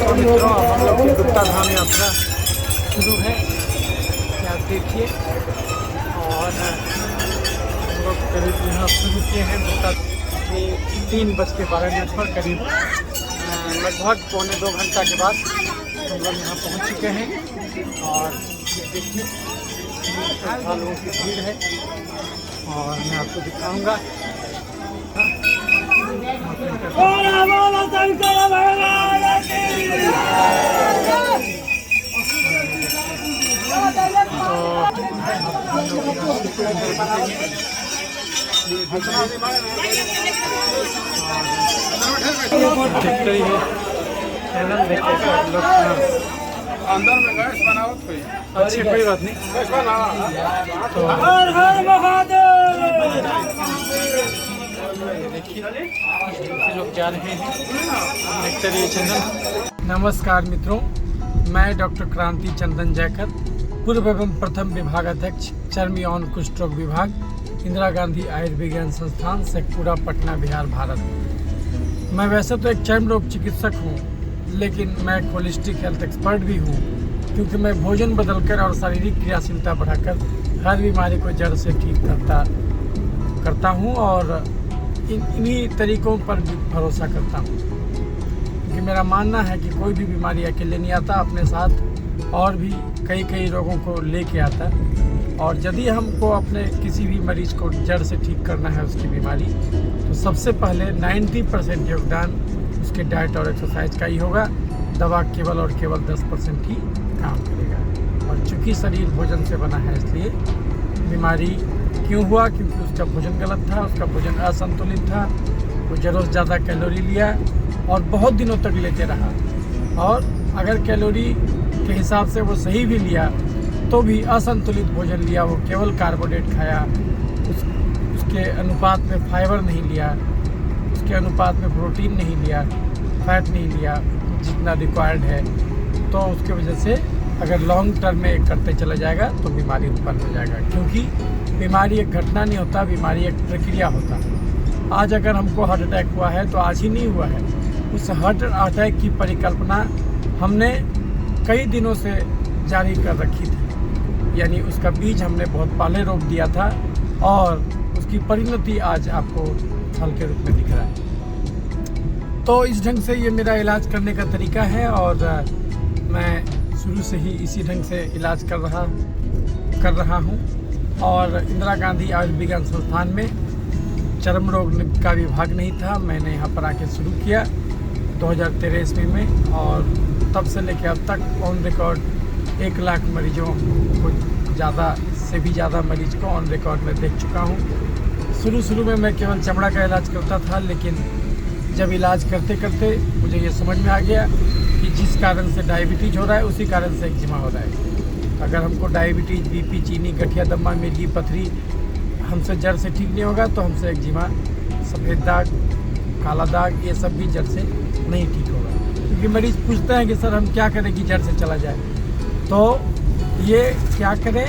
मित्रों, अब हम लोग की गुप्ता धाम यात्रा शुरू है, आप देखिए। और हम लोग करीब यहाँ शुरू किए हैं गुप्ता 3:12 पर करीब, लगभग 1.25 घंटा के बाद हम लोग यहाँ पहुँच चुके हैं। और ये देखिए श्रद्धालुओं की भीड़ है और मैं आपको दिखाऊंगा। देखते ही है चैनल देखते सब लोग अंदर में गैस बनावत कोई अच्छी कोई बात नहीं। गैस बना तो हर हर महादेव। देखिए लोग जा रहे हैं, देखते रहिए चैनल। नमस्कार मित्रों, मैं डॉक्टर क्रांति चंदन जयकर, पूर्व एवं प्रथम विभागाध्यक्ष चर्म यौन कुष्ठ रोग विभाग, इंदिरा गांधी आयुर्विज्ञान संस्थान, शेखपुरा, पटना, बिहार, भारत। मैं वैसे तो एक चर्म रोग चिकित्सक हूँ, लेकिन मैं एक होलिस्टिक हेल्थ एक्सपर्ट भी हूँ, क्योंकि मैं भोजन बदलकर और शारीरिक क्रियाशीलता बढ़ाकर हर बीमारी को जड़ से ठीक करता हूँ और इन्हीं तरीकों पर भी भरोसा करता हूँ। क्योंकि मेरा मानना है कि कोई भी बीमारी अकेले नहीं आता, अपने साथ और भी कई रोगों को लेके आता। और यदि हमको अपने किसी भी मरीज को जड़ से ठीक करना है उसकी बीमारी, तो सबसे पहले 90% योगदान उसके डाइट और एक्सरसाइज का ही होगा। दवा केवल और केवल 10% ही काम करेगा। और चूँकि शरीर भोजन से बना है, इसलिए बीमारी क्यों हुआ? क्योंकि उसका भोजन गलत था, उसका भोजन असंतुलित था, वो ज़रूरत से ज़्यादा कैलोरी लिया और बहुत दिनों तक लेते रहा। और अगर कैलोरी के हिसाब से वो सही भी लिया तो भी असंतुलित भोजन लिया, वो केवल कार्बोहाइड्रेट खाया, उसके अनुपात में फाइबर नहीं लिया, उसके अनुपात में प्रोटीन नहीं लिया, फैट नहीं लिया जितना रिक्वायर्ड है, तो उसके वजह से अगर लॉन्ग टर्म में करते चला जाएगा तो बीमारी उत्पन्न हो जाएगा। क्योंकि बीमारी एक घटना नहीं होता, बीमारी एक प्रक्रिया होता है। आज अगर हमको हार्ट अटैक हुआ है तो आज ही नहीं हुआ है, उस हार्ट अटैक की परिकल्पना हमने कई दिनों से जारी कर रखी थी। यानी उसका बीज हमने बहुत पहले रोप दिया था और उसकी परिणति आज आपको फल के रूप में दिख रहा है। तो इस ढंग से ये मेरा इलाज करने का तरीका है और मैं शुरू से ही इसी ढंग से इलाज कर रहा हूँ। और इंदिरा गांधी आयुर्विज्ञान संस्थान में चर्म रोग का विभाग नहीं था, मैंने यहाँ पर आके शुरू किया 2013 ईस्वी में। और तब से लेकर अब तक ऑन रिकॉर्ड 1 लाख मरीजों को ज़्यादा से भी ज़्यादा मरीज को ऑन रिकॉर्ड में देख चुका हूँ। शुरू में मैं केवल चमड़ा का इलाज करता था, लेकिन जब इलाज करते करते मुझे ये समझ में आ गया कि जिस कारण से डायबिटीज़ हो रहा है उसी कारण से एक्जिमा हो रहा है। अगर हमको डायबिटीज़, बीपी, चीनी, गठिया, दमा, मिर्गी, पथरी हमसे जड़ से ठीक नहीं होगा तो हमसे एक्जिमा, सफ़ेद दाग, काला दाग, ये सब भी जड़ से नहीं ठीक होगा। क्योंकि मरीज़ पूछते हैं कि सर हम क्या करें कि जड़ से चला जाए। तो ये क्या करें?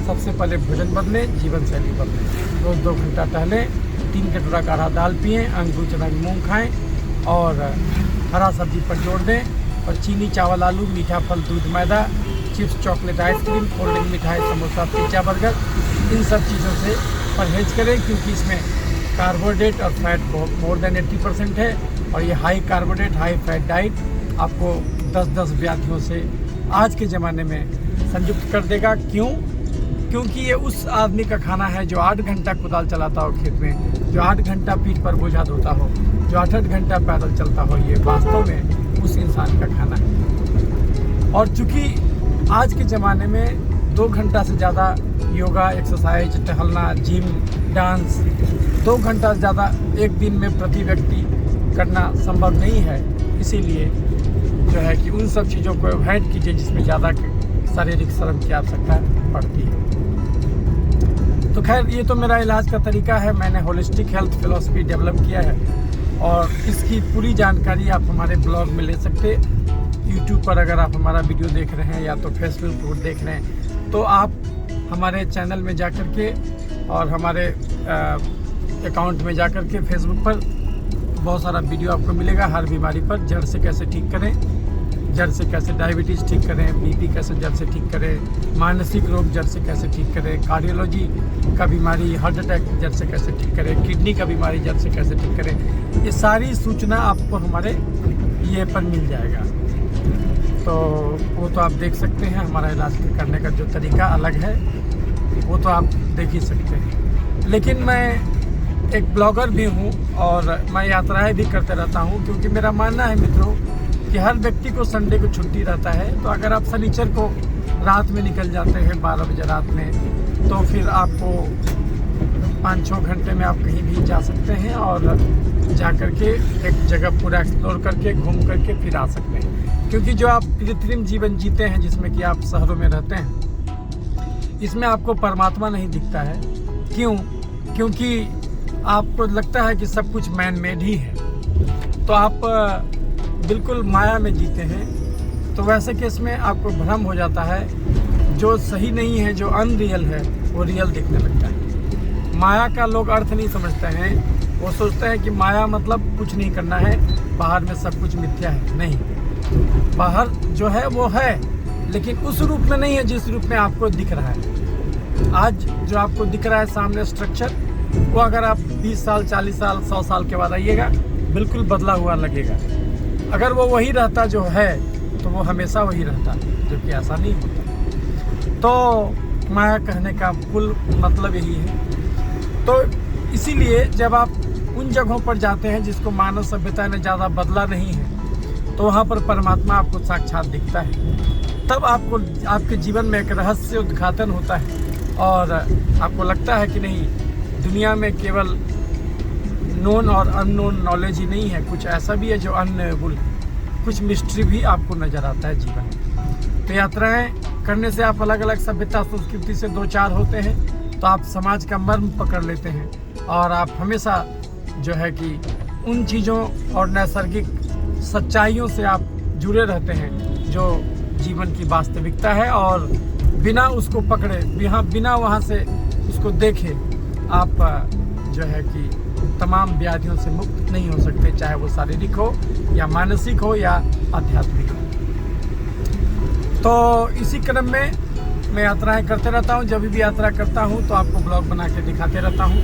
सबसे पहले भोजन बदलें, जीवन शैली बदलें। रोज़ 2 घंटा टहलें, 3 कटोरा गाढ़ा दाल पिएँ, अंगूर चना मूँग खाएँ और हरा सब्जी पर जोड़ दें। और चीनी, चावल, आलू, मीठा फल, दूध, मैदा, chips, chocolate, ice cream, cold drink, मिठाई, समोसा, पिज्ज़ा, बर्गर, इन सब चीज़ों से परहेज करें। क्योंकि इसमें कार्बोहाइड्रेट और फैट मोर देन 80% है। और ये high carbohydrate, high fat diet आपको 10 व्याधियों से आज के ज़माने में संयुक्त कर देगा। क्यों? क्योंकि ये उस आदमी का खाना है जो 8 घंटा कुदाल चलाता हो खेत में, जो 8 घंटा पीठ पर बोझा ढोता हो, जो 8 घंटा पैदल चलता हो। ये वास्तव में उस इंसान का खाना है। और चूँकि आज के ज़माने में 2 घंटा से ज़्यादा योगा, एक्सरसाइज, टहलना, जिम, डांस 2 घंटा से ज़्यादा एक दिन में प्रति व्यक्ति करना संभव नहीं है। इसीलिए जो है कि उन सब चीज़ों को अवॉइड कीजिए जिसमें ज़्यादा शारीरिक श्रम की आवश्यकता पड़ती है। तो खैर, ये तो मेरा इलाज का तरीका है। मैंने होलिस्टिक हेल्थ फिलॉसफी डेवलप किया है और इसकी पूरी जानकारी आप हमारे ब्लॉग में ले सकते। यूट्यूब पर अगर आप हमारा वीडियो देख रहे हैं या तो फेसबुक पर देख रहे हैं, तो आप हमारे चैनल में जाकर के और हमारे अकाउंट में जाकर के फेसबुक पर बहुत सारा वीडियो आपको मिलेगा हर बीमारी पर, जड़ से कैसे ठीक करें। जड़ से कैसे डायबिटीज़ ठीक करें, बीपी कैसे जड़ से ठीक करें, मानसिक रोग जड़ से कैसे ठीक करें, कार्डियोलॉजी का बीमारी, हार्ट अटैक जड़ से कैसे ठीक करें, किडनी का बीमारी जड़ से कैसे ठीक करें, ये सारी सूचना आपको हमारे ये पर मिल जाएगा। तो वो तो आप देख सकते हैं, हमारा इलाज करने का जो तरीका अलग है वो तो आप देख ही सकते हैं। लेकिन मैं एक ब्लॉगर भी हूँ और मैं यात्राएं भी करते रहता हूँ, क्योंकि मेरा मानना है मित्रों कि हर व्यक्ति को संडे को छुट्टी रहता है। तो अगर आप शनिचर को रात में निकल जाते हैं 12 बजे रात में, तो फिर आपको 5-6 घंटे में आप कहीं भी जा सकते हैं और जा करके एक जगह पूरा एक्सप्लोर करके घूम करके फिर आ सकते हैं। क्योंकि जो आप कृत्रिम जीवन जीते हैं, जिसमें कि आप शहरों में रहते हैं, इसमें आपको परमात्मा नहीं दिखता है। क्यों? क्योंकि आपको लगता है कि सब कुछ मैन मेड ही है, तो आप बिल्कुल माया में जीते हैं। तो वैसे केस में आपको भ्रम हो जाता है, जो सही नहीं है, जो अनरियल है, वो रियल दिखने लगता है। माया का लोग अर्थ नहीं समझते हैं, वो सोचते हैं कि माया मतलब कुछ नहीं करना है, बाहर में सब कुछ मिथ्या है। नहीं, बाहर जो है वो है, लेकिन उस रूप में नहीं है जिस रूप में आपको दिख रहा है। आज जो आपको दिख रहा है सामने स्ट्रक्चर, वो अगर आप 20 साल, 40 साल, 100 साल के बाद आइएगा, बिल्कुल बदला हुआ लगेगा। अगर वो वही रहता जो है, तो वो हमेशा वही रहता, जो कि ऐसा नहीं होता। तो माया कहने का कुल मतलब यही है। तो इसीलिए जब आप उन जगहों पर जाते हैं जिसको मानव सभ्यता ने ज़्यादा बदला नहीं है, तो वहाँ पर परमात्मा आपको साक्षात दिखता है। तब आपको आपके जीवन में एक रहस्य उद्घाटन होता है और आपको लगता है कि नहीं, दुनिया में केवल नोन और अननोन नॉलेज ही नहीं है, कुछ ऐसा भी है जो अननोएबल, कुछ मिस्ट्री भी आपको नज़र आता है जीवन में। तो यात्राएं करने से आप अलग अलग सभ्यता संस्कृति से दो चार होते हैं, तो आप समाज का मर्म पकड़ लेते हैं और आप हमेशा जो है कि उन चीज़ों और नैसर्गिक सच्चाइयों से आप जुड़े रहते हैं जो जीवन की वास्तविकता है, और बिना उसको पकड़े, बिना वहाँ से उसको देखे आप जो है कि तमाम व्याधियों से मुक्त नहीं हो सकते, चाहे वो शारीरिक हो या मानसिक हो या आध्यात्मिक हो। तो इसी क्रम में मैं यात्राएं करते रहता हूं। जब भी यात्रा करता हूं तो आपको ब्लॉग बना के दिखाते रहता हूं,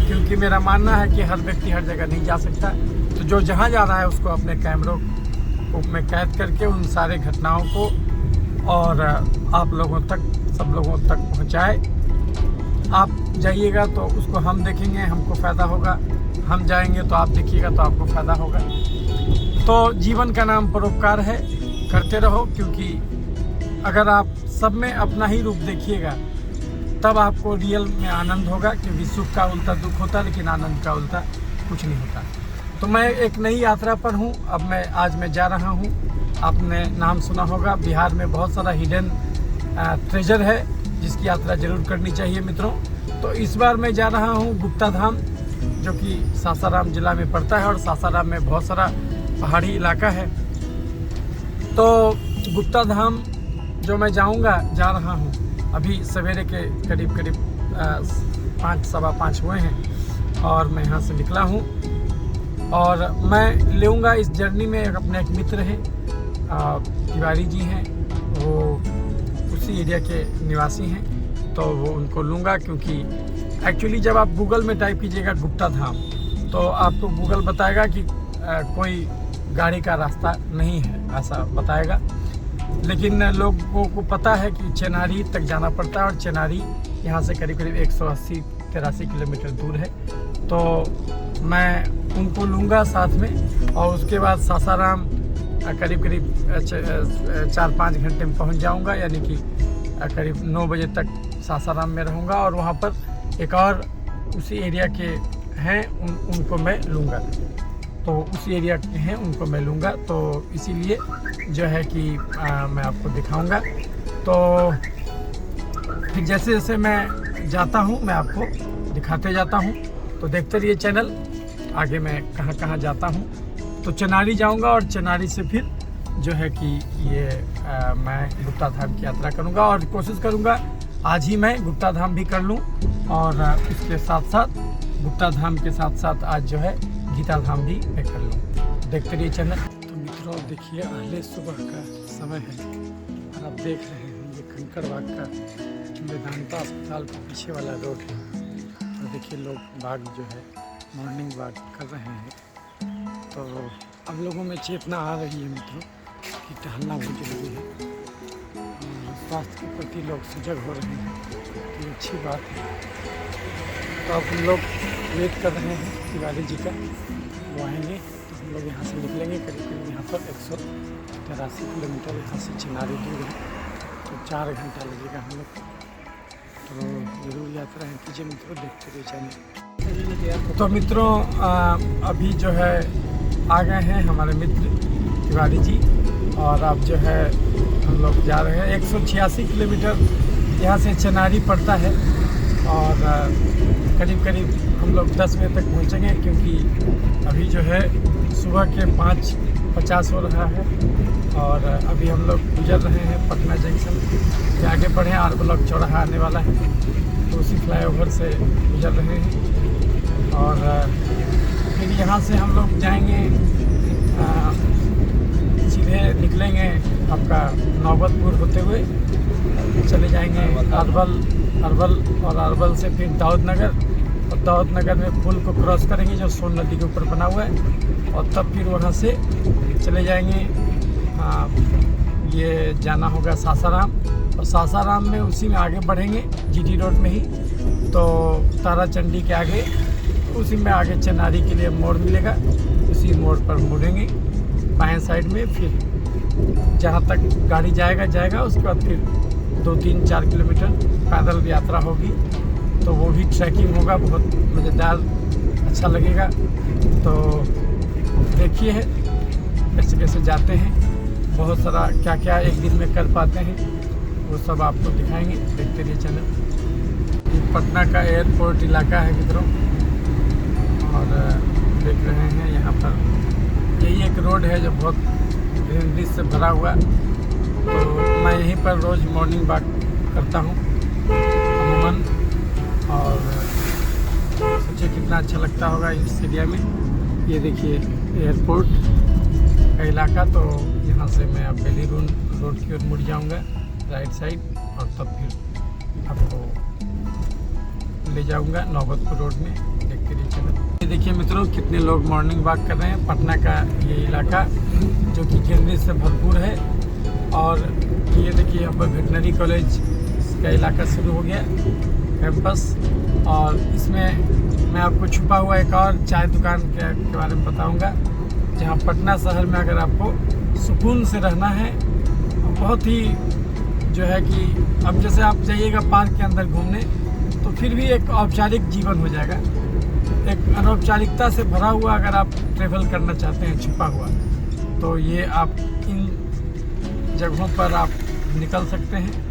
क्योंकि मेरा मानना है कि हर व्यक्ति हर जगह नहीं जा सकता। तो जो जहां जा रहा है उसको अपने कैमरों को में कैद करके उन सारे घटनाओं को और आप लोगों तक, सब लोगों तक पहुंचाए। आप जाइएगा तो उसको हम देखेंगे, हमको फ़ायदा होगा, हम जाएंगे तो आप देखिएगा तो आपको फ़ायदा होगा। तो जीवन का नाम परोपकार है, करते रहो, क्योंकि अगर आप सब में अपना ही रूप देखिएगा तब आपको रियल में आनंद होगा। क्योंकि सुख का उल्टा दुख होता है, लेकिन आनंद का उल्टा कुछ नहीं होता। तो मैं एक नई यात्रा पर हूँ। अब आज मैं जा रहा हूँ। आपने नाम सुना होगा, बिहार में बहुत सारा हिडन ट्रेजर है जिसकी यात्रा जरूर करनी चाहिए मित्रों। तो इस बार मैं जा रहा हूँ गुप्ता धाम, जो कि सासाराम जिला में पड़ता है, और सासाराम में बहुत सारा पहाड़ी इलाका है। तो गुप्ता धाम जो मैं जा रहा हूँ, अभी सवेरे के करीब 5, सवा 5 हुए हैं और मैं यहाँ से निकला हूँ। और मैं लेऊँगा इस जर्नी में अपने एक मित्र हैं, तिवारी जी हैं, वो उसी एरिया के निवासी हैं, तो वो उनको लूँगा। क्योंकि एक्चुअली जब आप गूगल में टाइप कीजिएगा गुप्ता धाम, तो आपको गूगल बताएगा कि कोई गाड़ी का रास्ता नहीं है, ऐसा बताएगा। लेकिन लोगों को पता है कि चेनारी तक जाना पड़ता है, और चेनारी यहाँ से करीब 180-83 किलोमीटर दूर है। तो मैं उनको लूँगा साथ में, और उसके बाद सासाराम करीब 4-5 घंटे में पहुँच जाऊँगा, यानी कि करीब 9 बजे तक सासाराम में रहूँगा। और वहाँ पर एक और उसी एरिया के हैं, उनको मैं लूँगा। तो उसी एरिया के हैं, उनको मैं लूँगा। तो इसीलिए जो है कि मैं आपको दिखाऊँगा। तो फिर जैसे जैसे मैं जाता हूँ मैं आपको दिखाते जाता हूँ। तो देखते रहिए चैनल, आगे मैं कहाँ कहाँ जाता हूँ। तो चेनारी जाऊँगा और चेनारी से फिर जो है कि ये मैं गुप्ता धाम की यात्रा करूँगा, और कोशिश करूँगा आज ही मैं गुप्ता धाम भी कर लूँ, और उसके साथ साथ गुप्ता धाम के साथ साथ आज जो है गीता धाम भी मैं कर लूँ। देखते रहिए चैनल। तो मित्रों देखिए अहले सुबह का समय है और आप देख रहे हैं ये कंकड़बाग का वेदांता अस्पताल के पीछे वाला रोड है। और देखिए लोग बाग जो है मॉर्निंग वॉक कर रहे हैं। तो हम लोगों में चेतना आ रही है मित्रों कि टहलना बहुत जरूरी है और स्वास्थ्य के प्रति लोग सजग हो रहे हैं, तो अच्छी बात है। तो अब हम लोग वेट कर रहे हैं तिवारी जी का, वो आएंगे तो हम लोग यहाँ से निकलेंगे। करीब करीब यहाँ पर 183 किलोमीटर यहाँ से चिनारी दूर है, तो 4 घंटा लगेगा हम लोग। तो ज़रूर यात्रा है कीजिए मित्रों, देखते रहिए चैनल। तो मित्रों अभी जो है आ गए हैं हमारे मित्र तिवारी जी, और अब जो है हम लोग जा रहे हैं। 186 किलोमीटर यहाँ से चिनारी पड़ता है और करीब करीब हम लोग 10 बजे तक पहुँचेंगे, क्योंकि अभी जो है सुबह के 5:50 हो रहा है और अभी हम लोग गुजर रहे हैं पटना जंक्शन के। आगे बढ़े आर ब्लॉक चौराहा आने वाला है, तो उसी फ्लाईओवर से गुजर रहे हैं। और फिर यहाँ से हम लोग जाएंगे, सीधे निकलेंगे आपका नौबतपुर होते हुए चले जाएंगे अरवल और अरवल से फिर दाऊद नगर, और दाऊद नगर में पुल को क्रॉस करेंगे जो सोन नदी के ऊपर बना हुआ है, और तब फिर वहाँ से चले जाएंगे। ये जाना होगा सासाराम, और सासाराम में उसी में आगे बढ़ेंगे जीटी रोड में ही, तो ताराचंडी के आगे उसी में आगे चिनारी के लिए मोड़ मिलेगा, उसी मोड़ पर मुड़ेंगे बाएं साइड में। फिर जहाँ तक गाड़ी जाएगा उसके बाद फिर 2-3-4 किलोमीटर पैदल यात्रा होगी, तो वो भी ट्रैकिंग होगा, बहुत मज़ेदार, अच्छा लगेगा। तो देखिए कैसे कैसे जाते हैं, बहुत सारा क्या क्या एक दिन में कर पाते हैं वो सब आपको दिखाएंगे, देखते रहिए चैनल। ये पटना का एयरपोर्ट इलाका है मित्रों, और देख रहे हैं यहाँ पर यही एक रोड है जो बहुत ग्रीनरी से भरा हुआ। तो मैं यहीं पर रोज़ मॉर्निंग वॉक करता हूँ अमूमन, और सोचिए कितना अच्छा लगता होगा इस एरिया में। ये देखिए एयरपोर्ट का इलाका, तो यहाँ से मैं अब बेली रोड की ओर मुड़ जाऊँगा राइट साइड, और तब फिर आपको ले जाऊँगा नौबतपुर रोड में, देखते रहिए चैनल। ये देखिए मित्रों कितने लोग मॉर्निंग वॉक कर रहे हैं। पटना का ये इलाका जो कि ग्रीनरी से भरपूर है, और ये देखिए यहाँ पर वेटनरी कॉलेज का इलाका शुरू हो गया कैंपस, और इसमें मैं आपको छुपा हुआ एक और चाय दुकान के बारे में बताऊंगा, जहाँ पटना शहर में अगर आपको सुकून से रहना है, बहुत ही जो है कि अब जैसे आप जाइएगा पार्क के अंदर घूमने, तो फिर भी एक औपचारिक जीवन हो जाएगा, एक अनौपचारिकता से भरा हुआ अगर आप ट्रेवल करना चाहते हैं छुपा हुआ, तो ये आप इन जगहों पर आप निकल सकते हैं।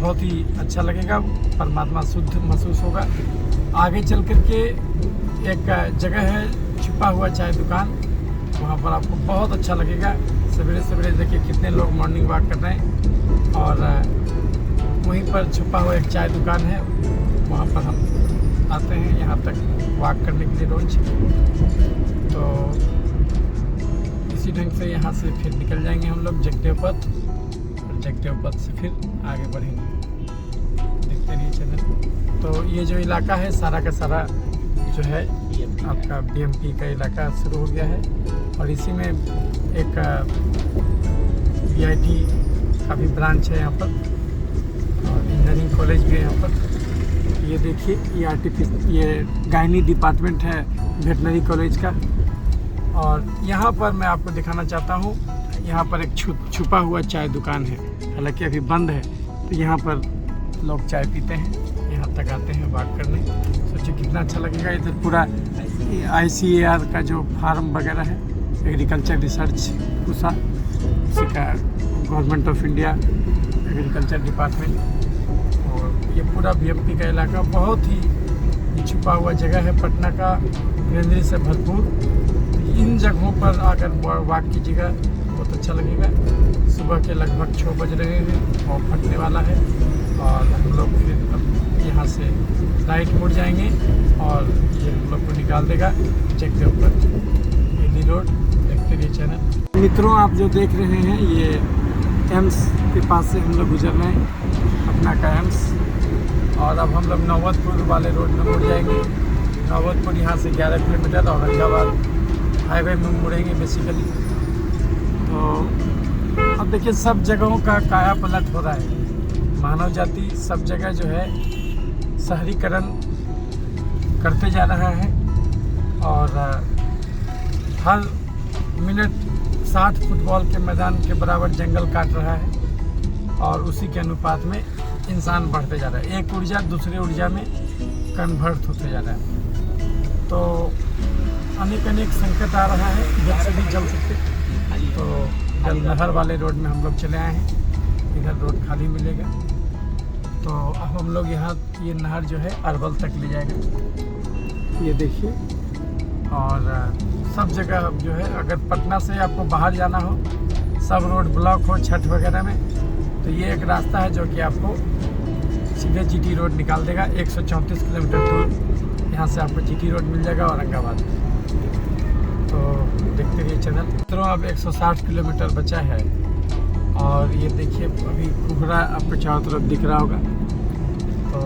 बहुत ही अच्छा लगेगा, परमात्मा शुद्ध महसूस होगा। आगे चल कर के एक जगह है छुपा हुआ चाय दुकान, वहाँ पर आपको बहुत अच्छा लगेगा। सवेरे सवेरे देखिए कितने लोग मॉर्निंग वॉक कर रहे हैं, और वहीं पर छुपा हुआ एक चाय दुकान है, वहाँ पर हम आते हैं यहाँ तक वॉक करने के लिए रोज। तो इसी ढंग से यहाँ से फिर निकल जाएंगे हम लोग जगदेव पथ, और जगदेव पथ से फिर आगे बढ़ेंगे, देखते रहिए चैनल। तो ये जो इलाका है सारा का सारा जो है आपका बीएमपी का इलाका शुरू हो गया है, और इसी में एक VIT का भी ब्रांच है यहाँ पर, और इंजीनियरिंग कॉलेज भी है यहाँ पर। ये देखिए ये गायनी डिपार्टमेंट है वेटनरी कॉलेज का, और यहाँ पर मैं आपको दिखाना चाहता हूँ, यहाँ पर एक छुपा हुआ चाय दुकान है, हालांकि अभी बंद है। तो यहाँ पर लोग चाय पीते हैं, यहाँ तक आते हैं वॉक करने। सोचिए कितना अच्छा लगेगा। इधर पूरा ICAR का जो फार्म वगैरह है, एग्रीकल्चर रिसर्च पूसा, उसी का government of India agriculture department, और ये पूरा BMP का इलाका बहुत ही छुपा हुआ जगह है पटना का, ग्रीनरी से भरपूर। इन जगहों पर आकर वॉक कीजिएगा, बहुत अच्छा लगेगा। सुबह के लगभग 6 बज रहे हैं और फटने वाला है, और हम लोग फिर अब यहाँ से राइट मुड़ जाएंगे, और ये हम लोग को निकाल देगा जगदेव पर बेली रोड। देखते रहिए चैनल। मित्रों, आप जो देख रहे हैं ये एम्स के पास से हम लोग गुजर रहे हैं, पटना का एम्स। और अब हम लोग नौबतपुर वाले रोड में मुड़ जाएंगे। नौबतपुर यहाँ से 11 किलोमीटर, औरंगाबाद हाईवे में मुड़ेंगे बेसिकली। तो अब देखिए सब जगहों का काया पलट हो रहा है। मानव जाति सब जगह जो है शहरीकरण करते जा रहा है और हर मिनट 60 फुटबॉल के मैदान के बराबर जंगल काट रहा है और उसी के अनुपात में इंसान बढ़ते जा रहा है। एक ऊर्जा दूसरे ऊर्जा में कन्वर्ट होते जा रहा है। तो अनेक संकट आ रहा है, इधर से भी चल सकते। तो जल नहर वाले रोड में हम लोग चले आए हैं, इधर रोड खाली मिलेगा। तो अब हम लोग यहाँ ये नहर जो है अरवल तक ले जाएगा, ये देखिए। और सब जगह जो है, अगर पटना से आपको बाहर जाना हो, सब रोड ब्लॉक हो छठ वगैरह में, तो ये एक रास्ता है जो कि आपको सीधे जीटी रोड निकाल देगा। 134 किलोमीटर दूर यहाँ से आपको जीटी रोड मिल जाएगा औरंगाबाद। तो देखते रहिए चैनल। तो अब 160 किलोमीटर बचा है और ये देखिए अभी कोहरा आपको चारों तरफ दिख रहा होगा। तो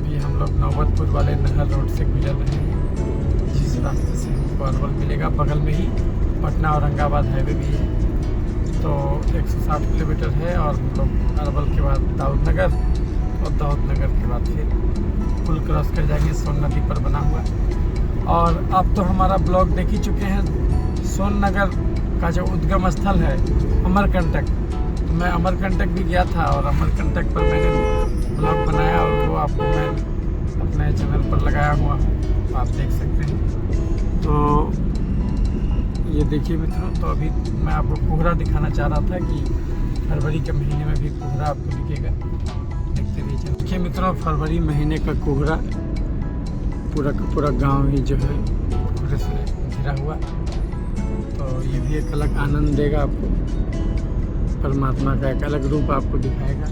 ये हम लोग नौबतपुर वाले नहर रोड से गुजर रहे हैं, जिस रास्ते से हमको अरवल मिलेगा। बगल में ही पटना औरंगाबाद हाईवे भी है। तो 160 किलोमीटर है और हम लोग अरवल के बाद दाऊदनगर और दाऊदनगर के बाद फिर पुल क्रॉस कर जाएंगे सोन नदी पर बना हुआ। और आप तो हमारा ब्लॉग देख ही चुके हैं, सोन नगर का जो उद्गम स्थल है अमरकंटक। तो मैं अमरकंटक भी गया था और अमरकंटक पर मैंने ब्लॉग बनाया और वो आपको मैं अपने चैनल पर लगाया हुआ, आप देख सकते हैं। तो ये देखिए मित्रों, तो अभी मैं आपको कोहरा दिखाना चाह रहा था कि फरवरी के महीने में भी कोहरा आपको दिखेगा। देखते रहिए। देखिए मित्रों, फरवरी महीने का कोहरा पूरा का पूरा गांव ही जो है कोहरे से घिरा हुआ। तो ये भी एक अलग आनंद देगा आपको, परमात्मा का एक अलग रूप आपको दिखाएगा।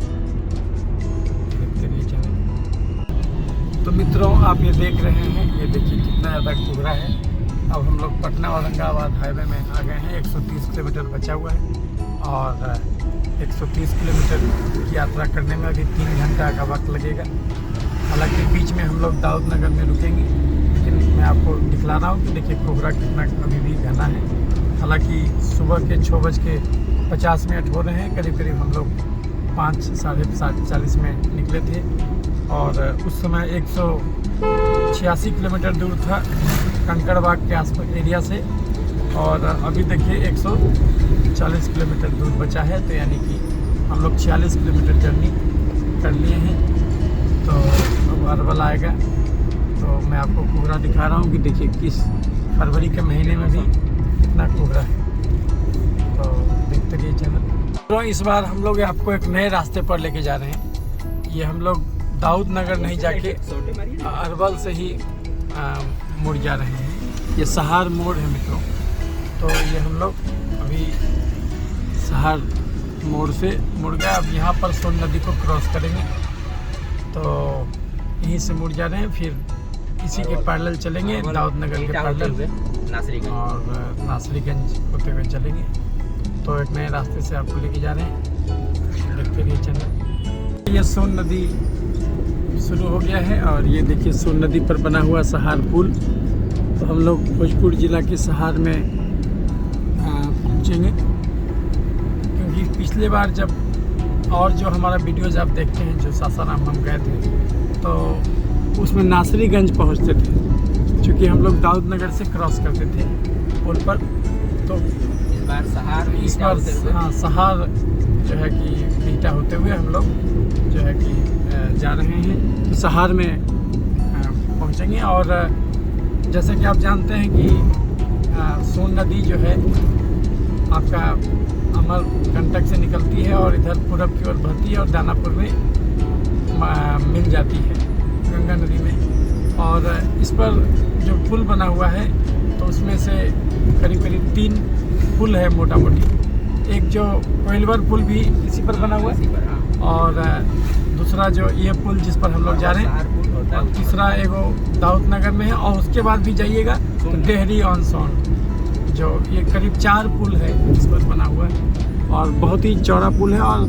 देखते रहिए चैनल। तो मित्रों, आप ये देख रहे हैं, ये देखिए कितना ज़्यादा कोहरा है। अब हम लोग पटना औरंगाबाद हाईवे में आ गए हैं। 130 किलोमीटर बचा हुआ है और 130 किलोमीटर की यात्रा करने में अभी 3 घंटा का वक्त लगेगा। हालांकि बीच में हम लोग दाऊदनगर में रुकेंगे, लेकिन मैं आपको दिखला रहा हूँ कि देखिए कोहरा कितना अभी भी घना है। हालांकि सुबह के 6:50 हो रहे हैं, करीब हम लोग 5 साढ़े 40 में निकले थे और उस समय 186 किलोमीटर दूर था कंकड़बाग के आसपास एरिया से। और अभी देखिए 140 किलोमीटर दूर बचा है। तो यानी कि हम लोग 46 किलोमीटर जर्नी कर लिए हैं। तो अब अरवल आएगा। तो मैं आपको कोहरा दिखा रहा हूँ कि देखिए किस फरवरी के महीने में भी कितना कोहरा है। तो देखते रहिए चैनल। तो इस बार हम लोग आपको एक नए रास्ते पर लेके जा रहे हैं। ये हम लोग दाऊदनगर नहीं जाके अरवल से ही मुड़ जा रहे हैं। ये सहार मोड़ है मित्रों। तो ये हम लोग अभी सहार मोड़ से मुड़ गए। अब यहाँ पर सोन नदी को क्रॉस करेंगे, तो यहीं से मुड़ जा रहे हैं। फिर इसी के पैरेलल चलेंगे, दाऊदनगर के पैरेलल और नासरीगंज होते हुए चलेंगे। तो एक नए रास्ते से आपको लेके जा रहे हैं, देखते रहिए चैनल। ये सोन नदी शुरू हो गया है और ये देखिए सोन नदी पर बना हुआ सहार पुल। तो हम लोग भोजपुर ज़िला के सहार में पहुँचेंगे, क्योंकि पिछले बार जब और जो हमारा वीडियोज़ आप देखते हैं, जो सासाराम हम गए थे, तो उसमें नासरीगंज पहुँचते थे, क्योंकि हम लोग दाऊदनगर से क्रॉस करते थे पुल पर। तो इस बार हाँ सहार जो है कि बीटा होते हुए हम लोग जो है कि जा रहे हैं। तो सहार में पहुंचेंगे। और जैसे कि आप जानते हैं कि सोन नदी जो है आपका अमरकंटक से निकलती है और इधर पूरब की ओर बहती है और दानापुर में मिल जाती है गंगा नदी में। और इस पर जो पुल बना हुआ है, तो उसमें से करीब 3 पुल है मोटा मोटी। एक जो कोइलवर पुल भी इसी पर बना हुआ है, और दूसरा जो ये पुल जिस पर हम लोग जा रहे हैं, और तीसरा एगो दाऊदनगर में है। और उसके बाद भी जाइएगा तो डेहरी ऑन सोन, जो ये करीब 4 पुल है इस पर बना हुआ है और बहुत ही चौड़ा पुल है। और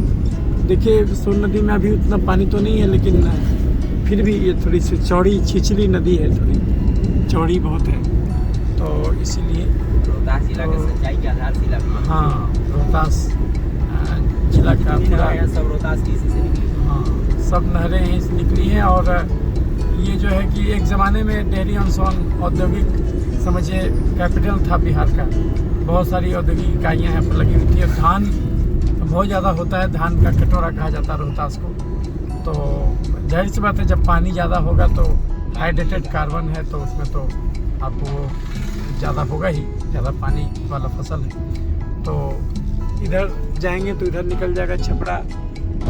देखिए सोन नदी में अभी उतना पानी तो नहीं है, लेकिन फिर भी ये थोड़ी सी चौड़ी छिछली नदी है, थोड़ी चौड़ी बहुत है, तो इसीलिए रोहतास जिला के सिंचाई के आधारशिला भी है। हाँ, रोहतास जिला का पूरा सब रोहतास की इसी से निकली। हाँ, सब नहरें यहीं से निकली हैं। और ये जो है कि एक ज़माने में डेयरी ऑन सोन औद्योगिक समझिए कैपिटल था बिहार का। बहुत सारी औद्योगिक इकाइयाँ यहाँ पर लगी हुई थी और धान बहुत ज़्यादा होता है, धान का कटोरा कहा जाता है रोहतास को। तो जाहिर सी बात है जब पानी ज़्यादा होगा तो हाइड्रेटेड कार्बन है तो उसमें तो आपको वो ज़्यादा होगा ही, ज़्यादा पानी वाला फसल है। तो इधर जाएंगे तो इधर निकल जाएगा छपरा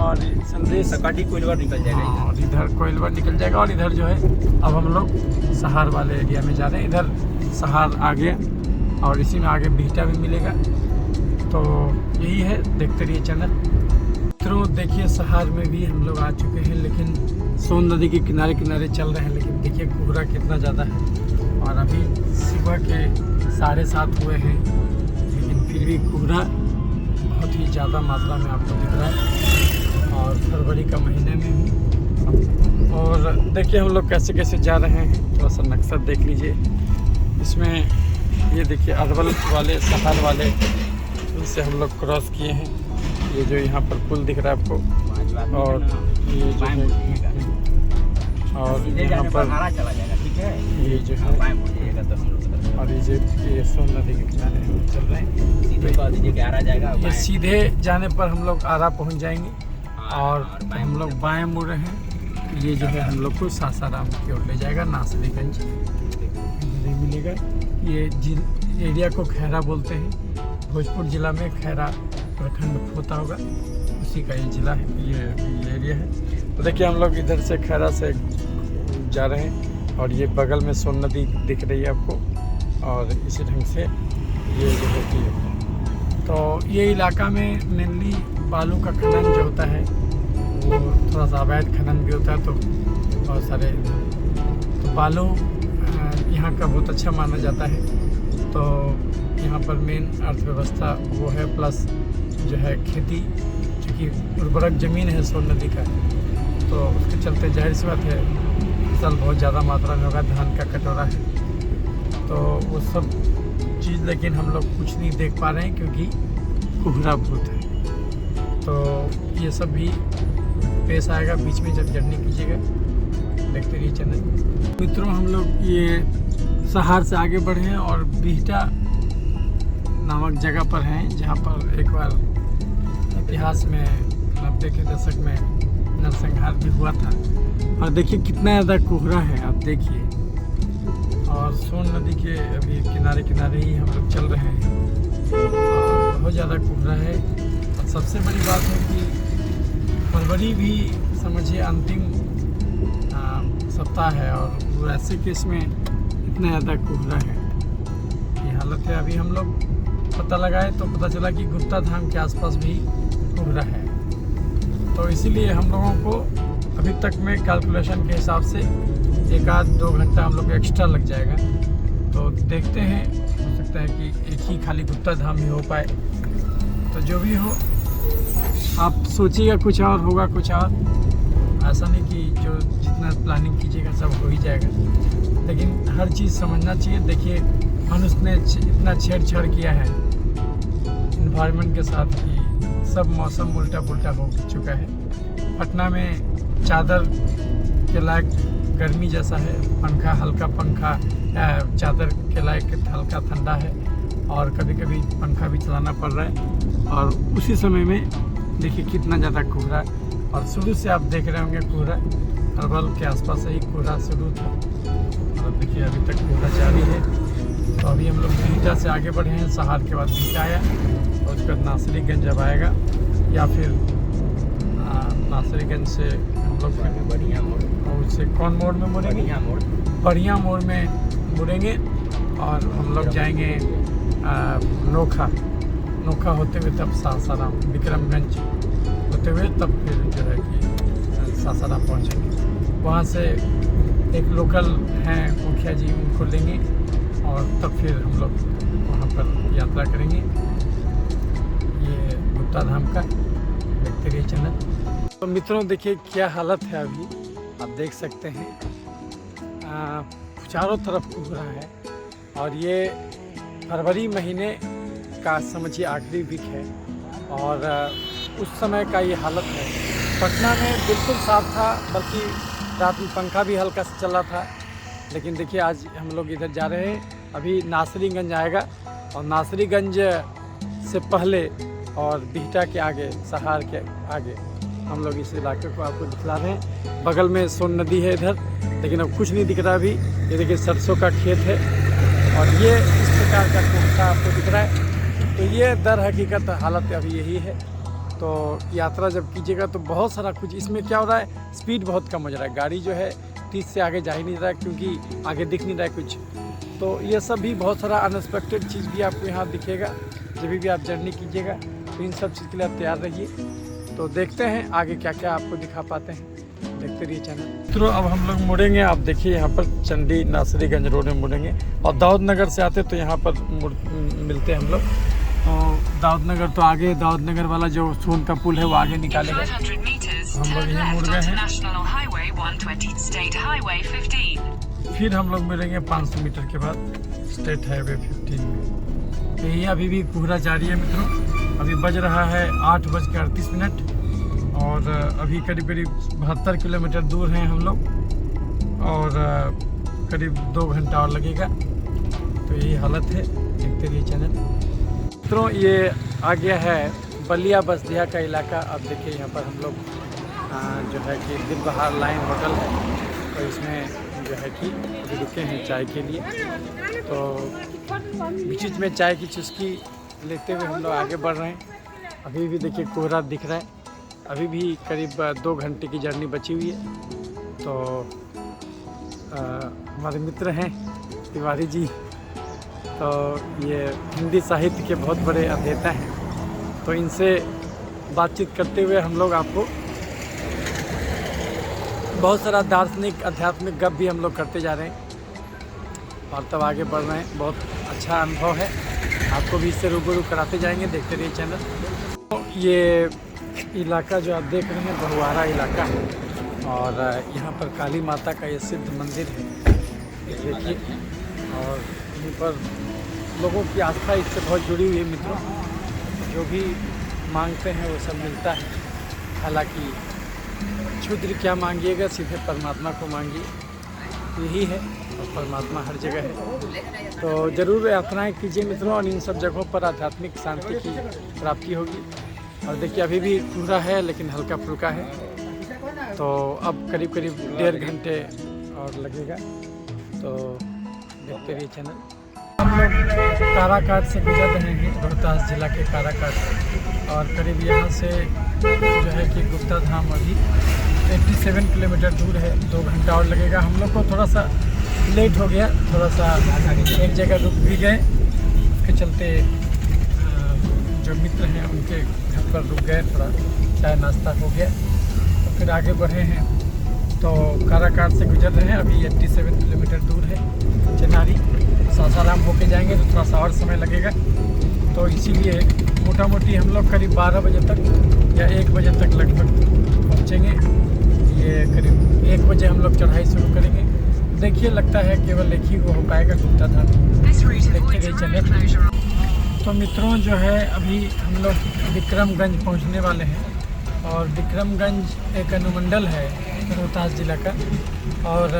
और संदेश सकाटी कोइलवर निकल जाएगा इधर। और इधर कोइलवर निकल जाएगा। और इधर जो है अब हम लोग सहार वाले एरिया में जा रहे हैं। इधर सहार आ गया और इसी में आगे बिहटा भी मिलेगा। तो यही है, देखते रहिए चैनल। मित्रों देखिए सहार में भी हम लोग आ चुके हैं, लेकिन सोन नदी के किनारे किनारे चल रहे हैं। लेकिन देखिए कोहरा कितना ज़्यादा है और अभी सुबह के 7:30 हुए हैं, लेकिन फिर भी कोहरा बहुत ही ज़्यादा मात्रा में आपको दिख रहा है और फरवरी का महीने में भी। और देखिए हम लोग कैसे कैसे जा रहे हैं, थोड़ा सा नक्शा देख लीजिए। इसमें ये देखिए अरवल वाले सहार वाले से हम लोग क्रॉस किए हैं। ये जो यहाँ पर पुल दिख रहा है आपको, और ये जो है और यहाँ पर चला जाएगा, ठीक है। ये जो है बाएं मुड़ जाइएगा तो हम लोग और ये सोन नदी के किनारे हम चल रहे हैं। सीधे कह दीजिए कि आरा जाएगा। ये सीधे जाने पर हम लोग आरा पहुँच जाएंगे और हम लोग बाएं मुड़ रहे हैं। ये जो है हम लोग को सासाराम की ओर ले जाएगा, नासरीगंज मिलेगा। ये एरिया को खैरा बोलते हैं। भोजपुर जिला में खैरा प्रखंड होता होगा, उसी का ये जिला है, ये एरिया है। तो देखिए हम लोग इधर से खैरा से जा रहे हैं और ये बगल में सोन नदी दिख रही है आपको। और इसी ढंग से ये जो होती है, तो ये इलाका में मेनली बालू का खनन जो होता है वो थोड़ा सा अवैध खनन भी होता है। तो बहुत सारे तो बालू यहाँ का बहुत अच्छा माना जाता है। तो यहाँ पर मेन अर्थव्यवस्था वो है, प्लस जो है खेती, क्योंकि उर्वरक ज़मीन है सोन नदी का, तो उसके चलते जाहिर सी बात है फसल बहुत ज़्यादा मात्रा में होगा। धान का कटोरा है तो वो सब चीज़, लेकिन हम लोग कुछ नहीं देख पा रहे हैं क्योंकि कोहरा बहुत है। तो ये सब भी पेश आएगा बीच में जब जर्नी कीजिएगा, देखते रहिए चैनल। मित्रों हम लोग ये सहार से आगे बढ़े हैं और बिहटा नामक जगह पर हैं, जहाँ पर एक बार इतिहास में 90 के दशक में नरसंहार भी हुआ था। और देखिए कितना ज़्यादा कोहरा है, आप देखिए। और सोन नदी के अभी किनारे किनारे ही हम लोग चल रहे हैं और बहुत ज़्यादा कोहरा है। और सबसे बड़ी बात है कि फरवरी भी समझिए अंतिम सप्ताह है और वो ऐसे केस में इतना ज़्यादा कोहरा है, ये हालत है। अभी हम लोग पता लगाए तो पता चला कि गुप्ता धाम के आसपास भी कोहरा है। तो इसीलिए हम लोगों को अभी तक में कैलकुलेशन के हिसाब से 1-2 घंटा हम लोग एक्स्ट्रा लग जाएगा। तो देखते हैं, हो सकता है कि एक ही खाली गुप्ता धाम ही हो पाए। तो जो भी हो आप सोचिएगा कुछ और होगा कुछ और, ऐसा नहीं कि जो जितना प्लानिंग कीजिएगा सब हो ही जाएगा, लेकिन हर चीज़ समझना चाहिए। देखिए मनुष्य ने इतना छेड़छाड़ किया है इन्वायरमेंट के साथ कि सब मौसम उल्टा पुल्टा हो चुका है। पटना में चादर के लायक गर्मी जैसा है, पंखा हल्का पंखा चादर के लायक हल्का ठंडा है और कभी कभी पंखा भी चलाना पड़ रहा है। और उसी समय में देखिए कितना ज़्यादा कोहरा, और शुरू से आप देख रहे होंगे कोहरा अरवल के आसपास से ही कोहरा शुरू था और देखिए अभी तक कोहरा जारी है। तो अभी हम लोग बिहटा से आगे बढ़े हैं, सहार के बाद बिहटा आया और उसके बाद नासरीगंज जब आएगा, या फिर नासरीगंज से हम लोग बढ़िया मोड़, और उससे कौन मोड़ में मुड़ेंगे, बढ़िया मोड़ में मुड़ेंगे और हम लोग जाएंगे नोखा होते हुए तब सासाराम, विक्रमगंज होते हुए तब फिर जो है कि सासाराम पहुँचेंगे। वहाँ से एक लोकल हैं मुखिया जी, उनको लेंगे और तब फिर हम लोग वहाँ पर यात्रा करेंगे। ये गुप्ता धाम का देखते रहिए चैनल। तो मित्रों देखिए क्या हालत है अभी, आप देख सकते हैं चारों तरफ कोहरा है और ये फरवरी महीने का समझिए आखिरी वीक है और उस समय का ये हालत है। पटना में बिल्कुल साफ था, बल्कि रात में पंखा भी हल्का सा चल रहा था। लेकिन देखिए आज हम लोग इधर जा रहे हैं, अभी नासरीगंज आएगा और नासरीगंज से पहले और बिहटा के आगे, सहार के आगे हम लोग इस इलाके को आपको दिखला रहे हैं। बगल में सोन नदी है इधर, लेकिन अब कुछ नहीं दिख रहा अभी। ये देखिए सरसों का खेत है और ये इस प्रकार का कोहरा आपको दिख रहा है। तो ये दर हकीकत हालत अभी यही है। तो यात्रा जब कीजिएगा तो बहुत सारा कुछ इसमें क्या हो रहा है, स्पीड बहुत कम हो जा रहा है। गाड़ी जो है 30 से आगे जा ही नहीं रहा है क्योंकि आगे दिख नहीं रहा है कुछ। तो ये सब भी बहुत सारा अनएक्सपेक्टेड चीज़ भी आपको यहाँ दिखेगा जब भी आप जर्नी कीजिएगा। तो इन सब चीज़ के लिए आप तैयार रहिए। तो देखते हैं आगे क्या क्या आपको दिखा पाते हैं, देखते रहिए चैनल। मित्रों अब हम लोग मुड़ेंगे, आप देखिए यहाँ पर चंडी नासरीगंज रोड में मुड़ेंगे और दाऊद नगर से आते तो यहाँ पर मिलते हैं हम लोग। दाऊद नगर तो आगे, दाऊद नगर वाला जो सोन का पुल है वो आगे निकालेगा। हम लोग यहीं मुड़ गए हैं, फिर हम लोग मिलेंगे 500 मीटर के बाद स्टेट हाईवे 15 में। तो ये अभी भी कोहरा जारी है मित्रों। अभी बज रहा है 8:38 और अभी करीब करीब 72 किलोमीटर दूर हैं हम लोग और करीब 2 घंटा और लगेगा। तो यही हालत है, देखते रहिए चैनल। मित्रों ये आ गया है बलिया बसदिया का इलाका। आप देखिए यहाँ पर हम लोग जो है कि दिलबहार लाइन होटल है, तो इसमें जो है कि अभी रुके हैं चाय के लिए। तो बीच में चाय की चुस्की लेते हुए हम लोग आगे बढ़ रहे हैं। अभी भी देखिए कोहरा दिख रहा है, अभी भी करीब 2 घंटे की जर्नी बची हुई है। तो हमारे मित्र हैं तिवारी जी, तो ये हिंदी साहित्य के बहुत बड़े अध्येता हैं। तो इनसे बातचीत करते हुए हम लोग आपको बहुत सारा दार्शनिक आध्यात्मिक गप भी हम लोग करते जा रहे हैं और तब आगे बढ़ रहे हैं। बहुत अच्छा अनुभव है, आपको भी इससे रूबरू कराते जाएंगे, देखते रहिए चैनल। तो ये इलाका जो आप देख रहे हैं बहुआरा इलाका है और यहाँ पर काली माता का ये सिद्ध मंदिर है, ये देखिए। और यहीं पर लोगों की आस्था इससे बहुत जुड़ी हुई है मित्रों। जो भी मांगते हैं वो सब मिलता है। हालांकि क्षुद्र क्या मांगिएगा, सीधे परमात्मा को मांगिए, यही है। और परमात्मा हर जगह है। तो ज़रूर यात्राएं कीजिए मित्रों और इन सब जगहों पर आध्यात्मिक शांति की प्राप्ति होगी। और देखिए अभी भी कोहरा है लेकिन हल्का फुल्का है। तो अब करीब करीब 1.5 घंटे और लगेगा। तो देखते रहिए चैनल। हम लोग काराकाट से गुजर रहे हैं, रोहतास जिला के काराकाट से, और करीब यहाँ से जो है कि गुप्ता धाम अभी 87 किलोमीटर दूर है। 2 घंटा और लगेगा। हम लोग को थोड़ा सा लेट हो गया, थोड़ा सा एक जगह रुक भी गए, उसके चलते जो मित्र हैं उनके घर पर रुक गए, थोड़ा चाय नाश्ता हो गया तो फिर आगे बढ़े हैं। तो काराकाट से गुजर रहे हैं, अभी 87 किलोमीटर दूर है चेनारी। सासाराम होके जाएंगे तो थोड़ा सा और समय लगेगा। तो इसीलिए मोटा मोटी हम लोग करीब 12 बजे तक या 1 बजे तक लगभग पहुँचेंगे। ये करीब 1 बजे हम लोग चढ़ाई शुरू करेंगे। देखिए लगता है केवल एक ही वो हो पाएगा गुप्ता धाम, देखते गए चले। तो मित्रों जो है अभी हम लोग विक्रमगंज पहुंचने वाले हैं और विक्रमगंज एक अनुमंडल है रोहतास जिला का और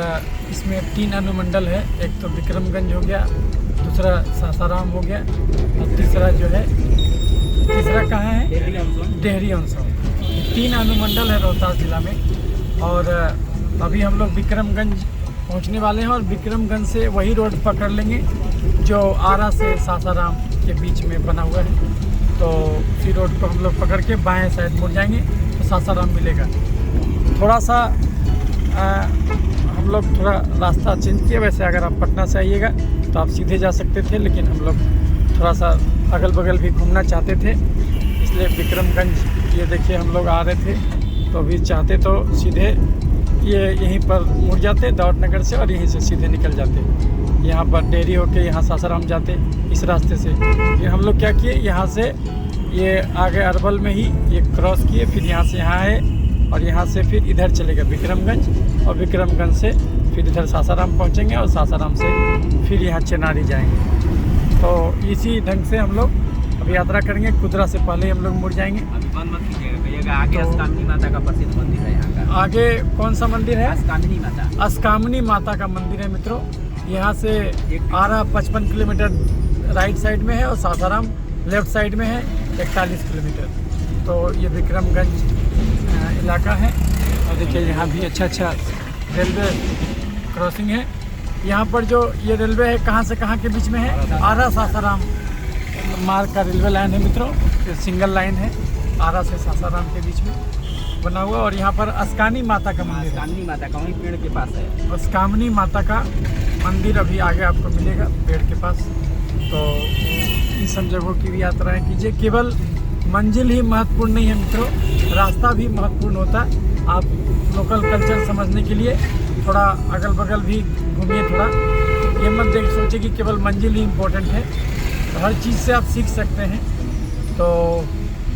इसमें 3 अनुमंडल है। एक तो विक्रमगंज हो गया, दूसरा सासाराम हो गया और तीसरा जो है, तीसरा कहाँ है, डेहरी ऑनसोन। 3 अनुमंडल है रोहतास जिला में। और अभी हम लोग विक्रमगंज पहुंचने वाले हैं और विक्रमगंज से वही रोड पकड़ लेंगे जो आरा से सासाराम के बीच में बना हुआ है। तो उसी रोड को हम लोग पकड़ के बाएं साइड मुड़ जाएंगे तो सासाराम मिलेगा। थोड़ा सा हम लोग थोड़ा रास्ता चेंज किया। वैसे अगर आप पटना से आइएगा तो आप सीधे जा सकते थे, लेकिन हम लोग थोड़ा सा अगल बगल भी घूमना चाहते थे, इसलिए विक्रमगंज ये देखिए हम लोग आ रहे थे। तो अभी चाहते तो सीधे ये यहीं पर मुड़ जाते दाऊद नगर से और यहीं से सीधे निकल जाते। यहाँ पर डेहरी होके यहाँ सासाराम जाते इस रास्ते से। फिर हम लोग क्या किए, यहाँ से ये आगे अरबल में ही ये क्रॉस किए, फिर यहाँ से यहाँ आए और यहाँ से फिर इधर चले गए विक्रमगंज, और विक्रमगंज से फिर इधर सासाराम पहुँचेंगे और सासाराम से फिर यहाँ चेनारी जाएंगे। तो इसी ढंग से हम लोग अब यात्रा करेंगे। कुदरा से पहले ही हम लोग मुड़ जाएंगे। अभी बंद मत कीजिएगा, कहिएगा आगे अस्कामिनी माता का प्रसिद्ध मंदिर है यहाँ का। आगे कौन सा मंदिर है? अस्कामिनी माता। अस्कामिनी माता का मंदिर है मित्रों। यहाँ से आरा 55 किलोमीटर राइट साइड में है और सासाराम लेफ्ट साइड में है 41 किलोमीटर। तो ये विक्रमगंज इलाका है। और देखिए यहाँ भी अच्छा रेलवे क्रॉसिंग है। यहाँ पर जो ये रेलवे है कहाँ से कहाँ के बीच में है, आरा सासाराम मार्ग का रेलवे लाइन है मित्रों। ये सिंगल लाइन है, आरा से सासाराम के बीच में बना हुआ। और यहाँ पर अस्कानी माता का मंदिर है। अस्कामिनी माता का वहीं पेड़ के पास है। अस्कामिनी माता का मंदिर अभी आगे आपको मिलेगा पेड़ के पास। तो इन सब जगहों की भी यात्राएं कीजिए। केवल मंजिल ही महत्वपूर्ण नहीं है मित्रों, रास्ता भी महत्वपूर्ण होता है। आप लोकल कल्चर समझने के लिए थोड़ा अगल बगल भी घूमिए। थोड़ा ये मत देख सोचिए कि केवल मंजिल ही इम्पोर्टेंट है, तो हर चीज़ से आप सीख सकते हैं। तो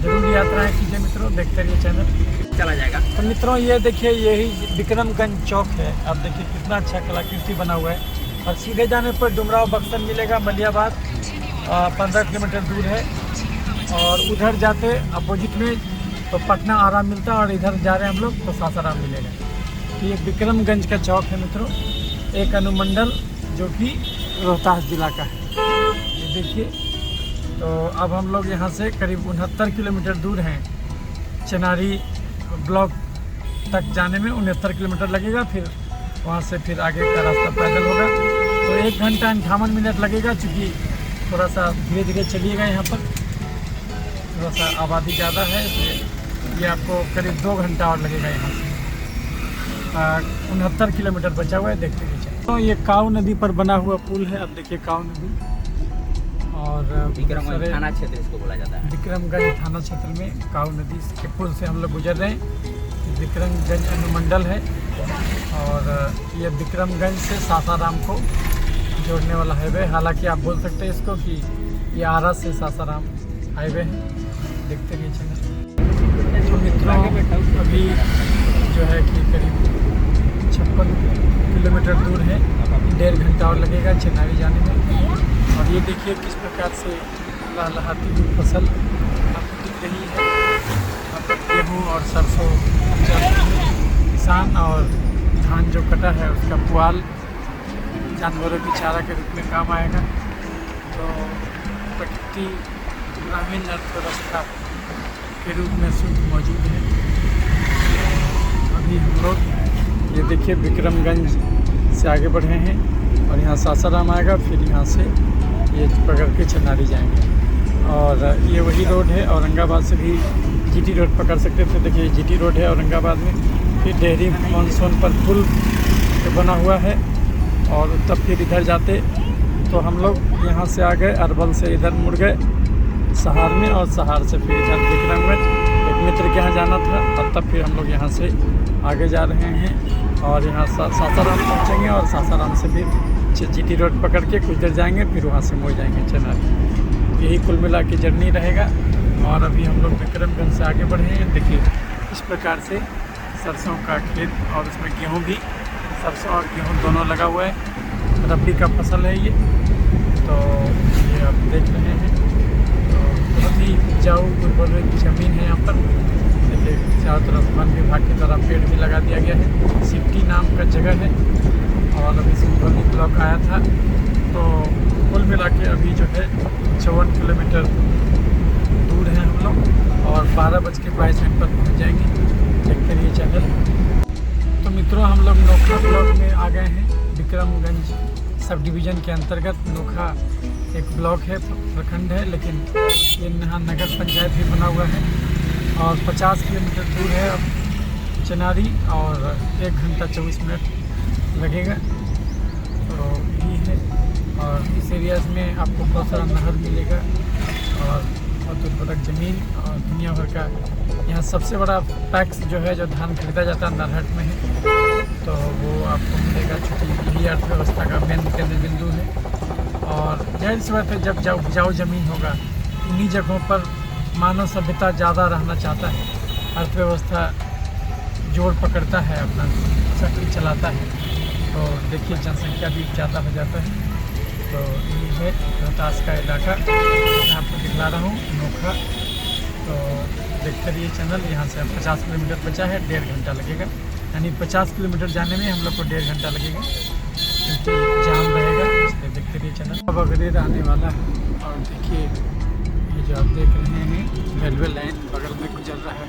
ज़रूर यात्राएं कीजिए मित्रों, देखते रहिए चैनल। चला जाएगा। तो मित्रों ये देखिए यही विक्रमगंज चौक है। आप देखिए कितना अच्छा कलाकृति बना हुआ है। और सीधे जाने पर डुमराव बक्सर मिलेगा, मलियाबाद 15 किलोमीटर दूर है। और उधर जाते अपोजिट में तो पटना आराम मिलता है, और इधर जा रहे हैं हम लोग तो सासाराम मिलेगा। तो ये विक्रमगंज का चौक है मित्रों, एक अनुमंडल जो कि रोहतास जिला का है। ये देखिए। तो अब हम लोग यहाँ से करीब 69 किलोमीटर दूर हैं। चेनारी ब्लॉक तक जाने में 69 किलोमीटर लगेगा। फिर वहाँ से फिर आगे का रास्ता पैदल होगा। तो 1 घंटा 58 मिनट लगेगा, चूँकि थोड़ा सा धीरे धीरे चलिएगा। यहाँ पर थोड़ा सा आबादी ज़्यादा है, इसलिए ये आपको करीब 2 घंटा और लगेगा। यहाँ से 69 किलोमीटर बचा हुआ है, देखते रहिए। तो ये काऊ नदी पर बना हुआ पुल है। अब देखिए काऊ नदी, और विक्रमगंज थाना क्षेत्र इसको बोला जाता है। विक्रमगंज थाना क्षेत्र में काऊ नदी के पुल से हम लोग गुजर रहे हैं। विक्रमगंज अनुमंडल है, और ये विक्रमगंज से सासाराम को जोड़ने वाला हाईवे। हालांकि आप बोल सकते हैं इसको कि ये आरा से सासाराम हाईवे है। देखते रहिए चैनल। तो मित्रों अभी जो है कि करीब 56 किलोमीटर दूर है, 1.5 घंटा और लगेगा चेनारी जाने में। और ये देखिए किस प्रकार से लहलहाती हुई फसल आपको दिख रही है। मतलब गेहूँ और सरसों किसान, और धान जो कटा है उसका पुआल जानवरों की चारा के रूप में काम आएगा। तो प्रकृति ग्रामीण अर्थव्यवस्था के रूप में शुद्ध मौजूद है। अभी हम लोग ये देखिए विक्रमगंज से आगे बढ़े हैं, और यहाँ सासाराम आएगा। फिर यहाँ से ये पकड़ के चेनारी जाएंगे। और ये वही रोड है, औरंगाबाद से भी जीटी रोड पकड़ सकते थे। देखिए जीटी रोड है औरंगाबाद में। फिर डेहरी मानसून पर पुल बना हुआ है, और तब फिर इधर जाते तो हम लोग यहाँ से आ गए, अरबल से इधर मुड़ गए सहार में, और सहार से फिर इधर विक्रमगंज एक मित्र के यहाँ जाना था। और तब फिर हम लोग यहाँ से आगे जा रहे हैं, और यहाँ सासाराम पहुँचेंगे, और सासाराम से फिर जीटी रोड पकड़ के कुछ देर जाएंगे, फिर वहाँ से मुड़ जाएंगे चेनारी। यही कुल मिला के जर्नी रहेगा। और अभी हम लोग विक्रमगंज से आगे बढ़े हैं। देखिए इस प्रकार से सरसों का खेत, और उसमें गेहूँ भी, सरसों और गेहूँ दोनों लगा हुआ है। रबी का फसल है ये। तो ये आप देख रहे हैं, तो बहुत ही उपजाऊ उर्वर की ज़मीन है यहाँ पर। देखिए चारों तरफ वन विभाग की तरफ पेड़ भी लगा दिया गया है। सिप्टी नाम का जगह है, और अभी सिंघरौली ब्लॉक आया था। तो कुल मिला के अभी जो है 54 किलोमीटर दूर है हम लोग, और 12:22 पर पहुँच जाएंगे। देखते रहिए चैनल। तो मित्रों हम लोग नोखा ब्लॉक में आ गए हैं। विक्रमगंज सब डिवीज़न के अंतर्गत नोखा एक ब्लॉक है, प्रखंड है, लेकिन ये यहाँ नगर पंचायत भी बना हुआ है। और 50 किलोमीटर दूर है अब चेनारी, और 1 घंटा 24 मिनट लगेगा। तो यही है। और इस एरियाज़ में आपको बहुत सारा नहर मिलेगा, और बहुत उर्वरक ज़मीन, और दुनिया भर का यहाँ सबसे बड़ा पैक्स जो है जो धान खरीदा जाता है नरहट में है। तो वो आपको मिलेगा, चूँकि यही अर्थव्यवस्था का मेन केंद्र बिंदु है। और जाहिर सी बात है, जब उपजाऊ ज़मीन होगा इन्हीं जगहों पर मानव सभ्यता ज़्यादा रहना चाहता है, अर्थव्यवस्था जोर पकड़ता है, अपना शक्ति चलाता है। तो देखिए जनसंख्या भी ज़्यादा हो जाता है। तो ये है रोहतास का इलाका, मैं आपको दिखला रहा हूँ अनोखा। तो देखते रहिए चैनल। यहाँ से 50 किलोमीटर बचा है, 1.5 घंटा लगेगा, यानी 50 किलोमीटर जाने में हम लोग को 1.5 घंटा लगेगा, क्योंकि जाम रहेगा। इसलिए देखते रहिए चैनल। अब अगरेर आने वाला है और देखिए ये जो आप देख रहे हैं रेलवे लाइन बगल में गुजर रहा है।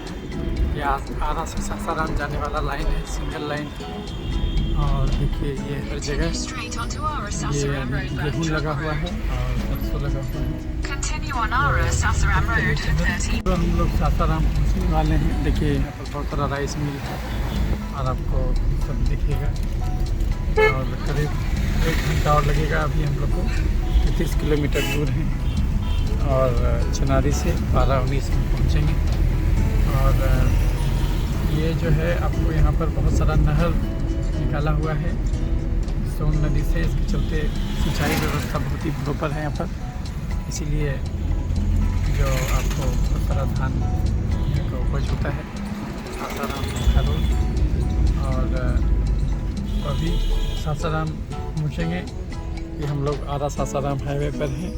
ये आरा से सासाराम जाने वाला लाइन है, सिंगल लाइन। और देखिए ये हर जगह ये गेहूँ लगा हुआ है और सरसों लगा हुआ है। तो हम लोग सासाराम पहुँचने वाले हैं। देखिए यहाँ पर बहुत सारा राइस मिल है और आपको सब दिखेगा। और करीब 1 घंटा और लगेगा। अभी हम लोग को 30 किलोमीटर दूर है और चनारी से 12-19 में पहुँचेंगे। और ये जो है आपको यहाँ पर बहुत सारा नहर निकाला हुआ है सोन नदी से। इसके चलते सिंचाई व्यवस्था बहुत ही प्रॉपर है यहाँ पर, इसीलिए जो आपको बहुत सारा धान का उपज होता है सासाराम का रोड। और अभी सासाराम पहुँचेंगे। ये हम लोग आरा सासाराम हाईवे पर हैं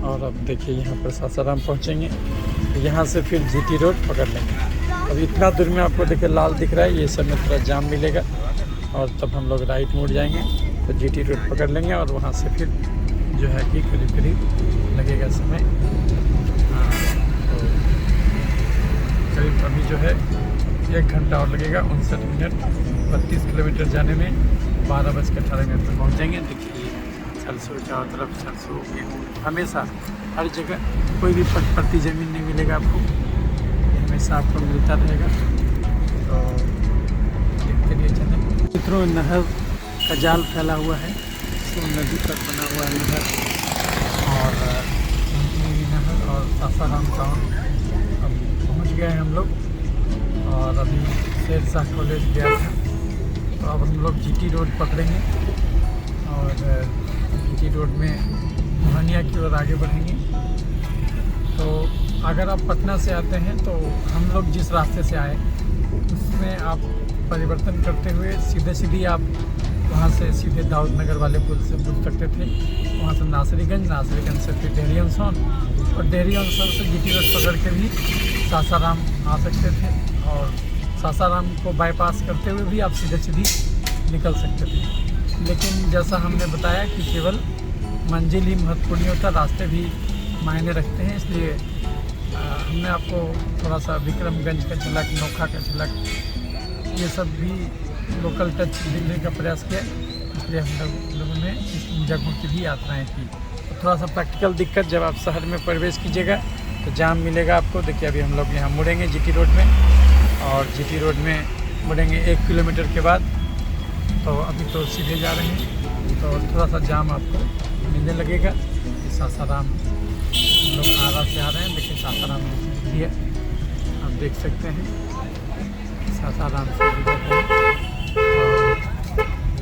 और अब देखिए यहाँ पर सासाराम पहुँचेंगे। यहाँ से फिर जीटी रोड पकड़ लेंगे। अब इतना दूर में आपको देखिए लाल दिख रहा है, ये सब में थोड़ा जाम मिलेगा और तब हम लोग राइट मुड़ जाएंगे तो जीटी रोड पकड़ लेंगे। और वहाँ से फिर जो है कि करीब लगेगा समय। हाँ, तो करीब अभी जो है 1 घंटा और लगेगा, 59 मिनट। 32 किलोमीटर जाने में 12:18 पर पहुँचेंगे। देखिए सरसों चारों तरफ, सरसों गेहूँ हमेशा हर जगह, कोई भी प्रति ज़मीन नहीं मिलेगा आपको, हमेशा आपको मिलता रहेगा। तो देखते रहिए चैनल। मित्रों नहर का जाल फैला हुआ है, सोन नदी पर बना हुआ नहर और नहर और सासाराम टाउन अब पहुंच गए हैं हम लोग। और अभी शेरशाह कॉलेज गया था, तो अब हम लोग जीटी रोड पकड़ेंगे और जीटी रोड में मोहनिया की ओर आगे बढ़ेंगे। तो अगर आप पटना से आते हैं तो हम लोग जिस रास्ते से आए उसमें आप परिवर्तन करते हुए सीधे आप वहाँ से सीधे दाऊद नगर वाले पुल से घुस सकते थे। वहाँ से नासरीगंज से फिर डेहरी ऑन और डेहरी ऑन से जीटी रोड पकड़ के भी सासाराम आ सकते थे। और सासाराम को बाईपास करते हुए भी आप सीधी निकल सकते थे। लेकिन जैसा हमने बताया कि केवल मंजिल ही महत्वपूर्ण नहीं होता, रास्ते भी मायने रखते हैं। इसलिए हमने आपको थोड़ा सा विक्रमगंज का झलक, नोखा का झलक, ये सब भी लोकल टच देने का प्रयास किया। इसलिए हम लोगों ने इन जगहों की भी यात्राएं की। तो थोड़ा सा प्रैक्टिकल दिक्कत, जब आप शहर में प्रवेश कीजिएगा तो जाम मिलेगा आपको। देखिए अभी हम लोग यहाँ मुड़ेंगे जीटी रोड में और जीटी रोड में मुड़ेंगे 1 किलोमीटर के बाद। तो अभी तो सीधे जा रहे हैं तो थोड़ा सा जाम आपको मिलने लगेगा। सासाराम लोग आरा से आ रहे हैं, लेकिन सासाराम भी है, आप देख सकते हैं सासाराम से गुजर रहे हैं।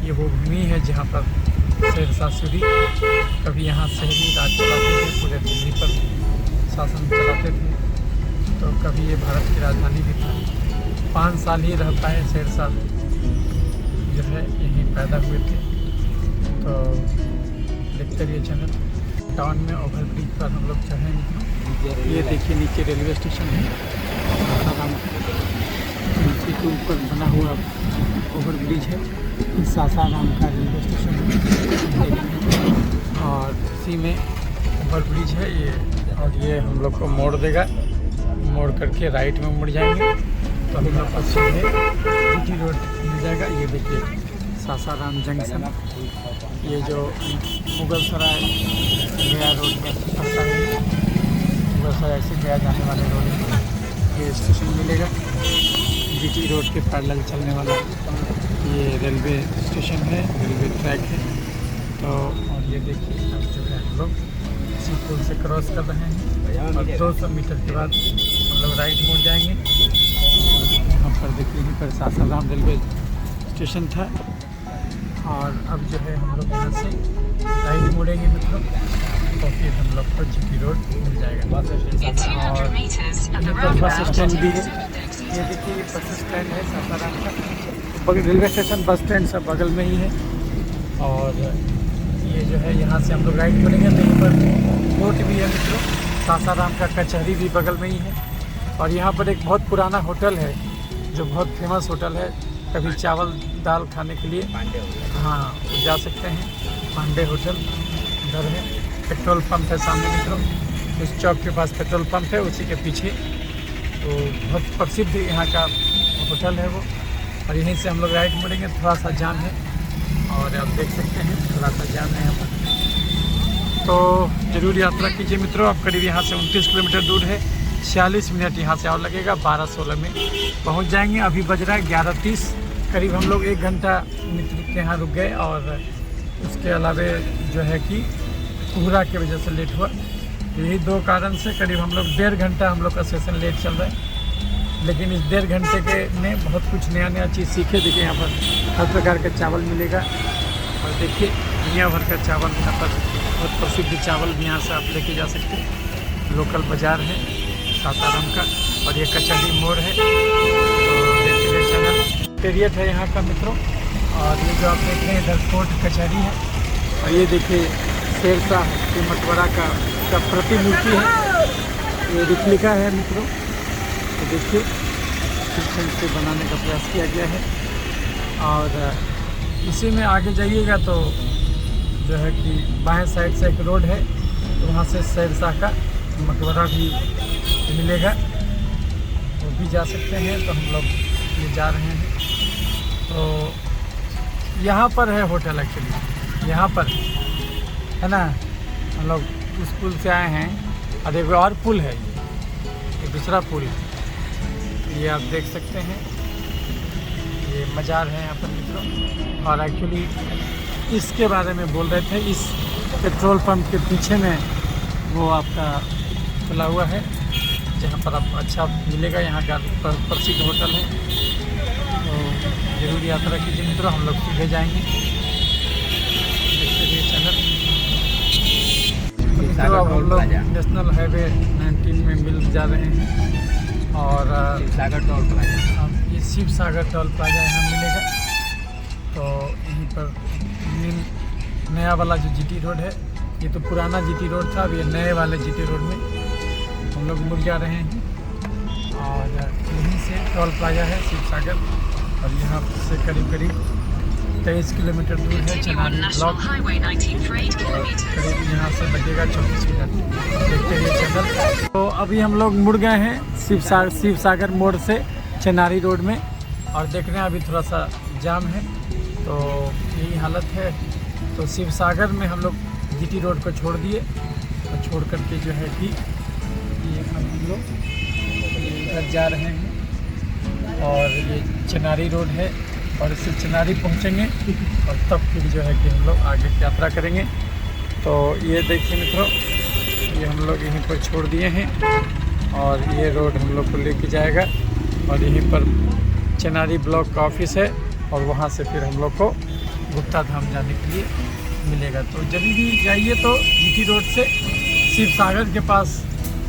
ये वो भूमि है जहाँ पर शेरशाह सूरी कभी यहाँ शहरी राज चलाते थे, पूरे दिल्ली पर शासन चलाते थे। तो कभी ये भारत की राजधानी भी था। 5 साल ही रह पाए शेरशाह, जो है यहीं पैदा हुए थे। तो देखते रहिए चैनल। टाउन में ओवरब्रिज पर हम लोग चढ़ेंगे। ये देखिए नीचे रेलवे स्टेशन है, सासाराम नीचे के ऊपर बना हुआ ओवरब्रिज है, सासाराम का रेलवे स्टेशन है। और इसी में ओवरब्रिज है ये। और ये हम लोग को मोड़ देगा, मोड़ करके राइट में मुड़ जाएंगे तो हम लोग को सीधे जीटी रोड मिल जाएगा। ये देखिए सासाराम जंक्शन, ये जो मुगल सराय गया रोड में पड़ता है, मुगल सराय से गया जाने वाले रोड में ये स्टेशन मिलेगा। जीटी रोड के पैरेलल चलने वाला ये रेलवे स्टेशन है, रेलवे ट्रैक है। तो और ये देखिए अब जो है हम लोग इसी पुल से क्रॉस कर रहे हैं और 200 मीटर के बाद हम लोग राइट मोड़ जाएंगे। और यहाँ पर देखिए यहीं पर सासाराम रेलवे स्टेशन था। और अब जो है हम लोग यहाँ से राइट मुड़ेंगे मित्रों, तो फिर हम लोग को जीटी रोड मिल जाएगा। और यहाँ पर बस स्टैंड भी है, ये देखिए बस स्टैंड है सासाराम का, बगल रेलवे स्टेशन बस स्टैंड सब बगल में ही है। और ये जो है यहाँ से हम लोग राइट मुड़ेंगे तो यहाँ पर कोर्ट भी है मित्रों, सासाराम का कचहरी भी बगल में ही है। और यहाँ पर एक बहुत पुराना होटल है जो बहुत फेमस होटल है, कभी चावल दाल खाने के लिए हाँ तो जा सकते हैं। पांडे होटल इधर है, पेट्रोल पंप है सामने मित्रों, उस चौक के पास पेट्रोल पंप है, उसी के पीछे। तो बहुत प्रसिद्ध यहाँ का होटल है वो। और यहीं से हम लोग राइट मुड़ेंगे, थोड़ा सा जाम है और आप देख सकते हैं थोड़ा सा जाम है यहाँ पर। तो ज़रूर यात्रा कीजिए मित्रों। अब करीब यहाँ से 29 किलोमीटर दूर है, 46 मिनट यहाँ से और लगेगा, 12-16 में पहुँच जाएंगे। अभी बज रहा है 11:30, करीब हम लोग 1 घंटा मित्र के यहाँ रुक गए। और उसके अलावे जो है कि कोहरा की वजह से लेट हुआ, यही 2 कारण से करीब हम लोग 1.5 घंटा हम लोग का सेशन लेट चल रहा है। लेकिन इस 1.5 घंटे के में बहुत कुछ नया चीज़ सीखे। देखिए यहाँ पर हर प्रकार का चावल मिलेगा, और देखिए दुनिया भर का चावल यहाँ पर, बहुत प्रसिद्ध चावल भी यहाँ से आप लेके जा सकते हैं। लोकल बाज़ार है सासाराम का, और ये कचहरी मोड़ है। तो देखिए चैनल टेरियट है यहाँ का मित्रों। और ये जो आप देख रहे हैं इधर कोर्ट कचहरी है। और ये देखिए शेरशाह के मकबरा का प्रतिमूर्ति है, ये रिप्लिका है मित्रों। तो देखिए शिक्षण से बनाने का प्रयास किया गया है। और इसी में आगे जाइएगा तो जो है कि बाएं साइड से एक रोड है, तो वहाँ से शेरशाह का मकबरा भी मिलेगा, वो भी जा सकते हैं। तो हम लोग ये जा रहे हैं। तो यहाँ पर है होटल, एक्चुअली यहाँ पर है ना। हम लोग उस पुल से आए हैं, और एक और पुल है, ये दूसरा पुल है, ये आप देख सकते हैं। ये मज़ार है यहाँ पर मित्रों। और एक्चुअली इसके बारे में बोल रहे थे, इस पेट्रोल पंप के पीछे में वो आपका खुला हुआ है, जहाँ पर आप अच्छा मिलेगा। यहाँ का प्रसिद्ध होटल है, तो ज़रूर यात्रा कीजिए मित्रों। हम लोग सीधे जाएंगे, देखते रहिए चैनल। मित्रों अब हम लोग नेशनल हाईवे 19 में मिल जा रहे हैं। और सागर टोल प्लाजा, ये शिव सागर टोल प्लाजा यहाँ मिलेगा। तो यहीं पर नया वाला जो जीटी रोड है, ये तो पुराना जीटी रोड था, अब ये नए वाले जीटी रोड में हम लोग मुड़ जा रहे हैं। और यहीं से टोल प्लाजा है शिव सागर, और यहाँ से करीब 23 किलोमीटर दूर है चनारी ब्लॉक। करीब यहाँ से लगेगा 24 मिनट। देखते रहिए चैनल। तो अभी हम लोग मुड़ गए हैं शिव सागर मोड़ से चनारी रोड में, और देख रहे हैं अभी थोड़ा सा जाम है, तो यही हालत है। तो शिव सागर में हम लोग जीटी रोड को छोड़ दिए, और छोड़ करके जो है कि ये हम लोग इधर जा रहे हैं। और ये चनारी रोड है, और इससे चनारी पहुंचेंगे, और तब फिर जो है कि हम लोग आगे की यात्रा करेंगे। तो ये देखिए मित्रों, ये हम लोग यहीं पर छोड़ दिए हैं, और ये रोड हम लोग को लेके जाएगा। और यहीं पर चनारी ब्लॉक का ऑफिस है, और वहाँ से फिर हम लोग को गुप्ता धाम जाने के लिए मिलेगा। तो जब भी जाइए तो जीटी रोड से शिव सागर के पास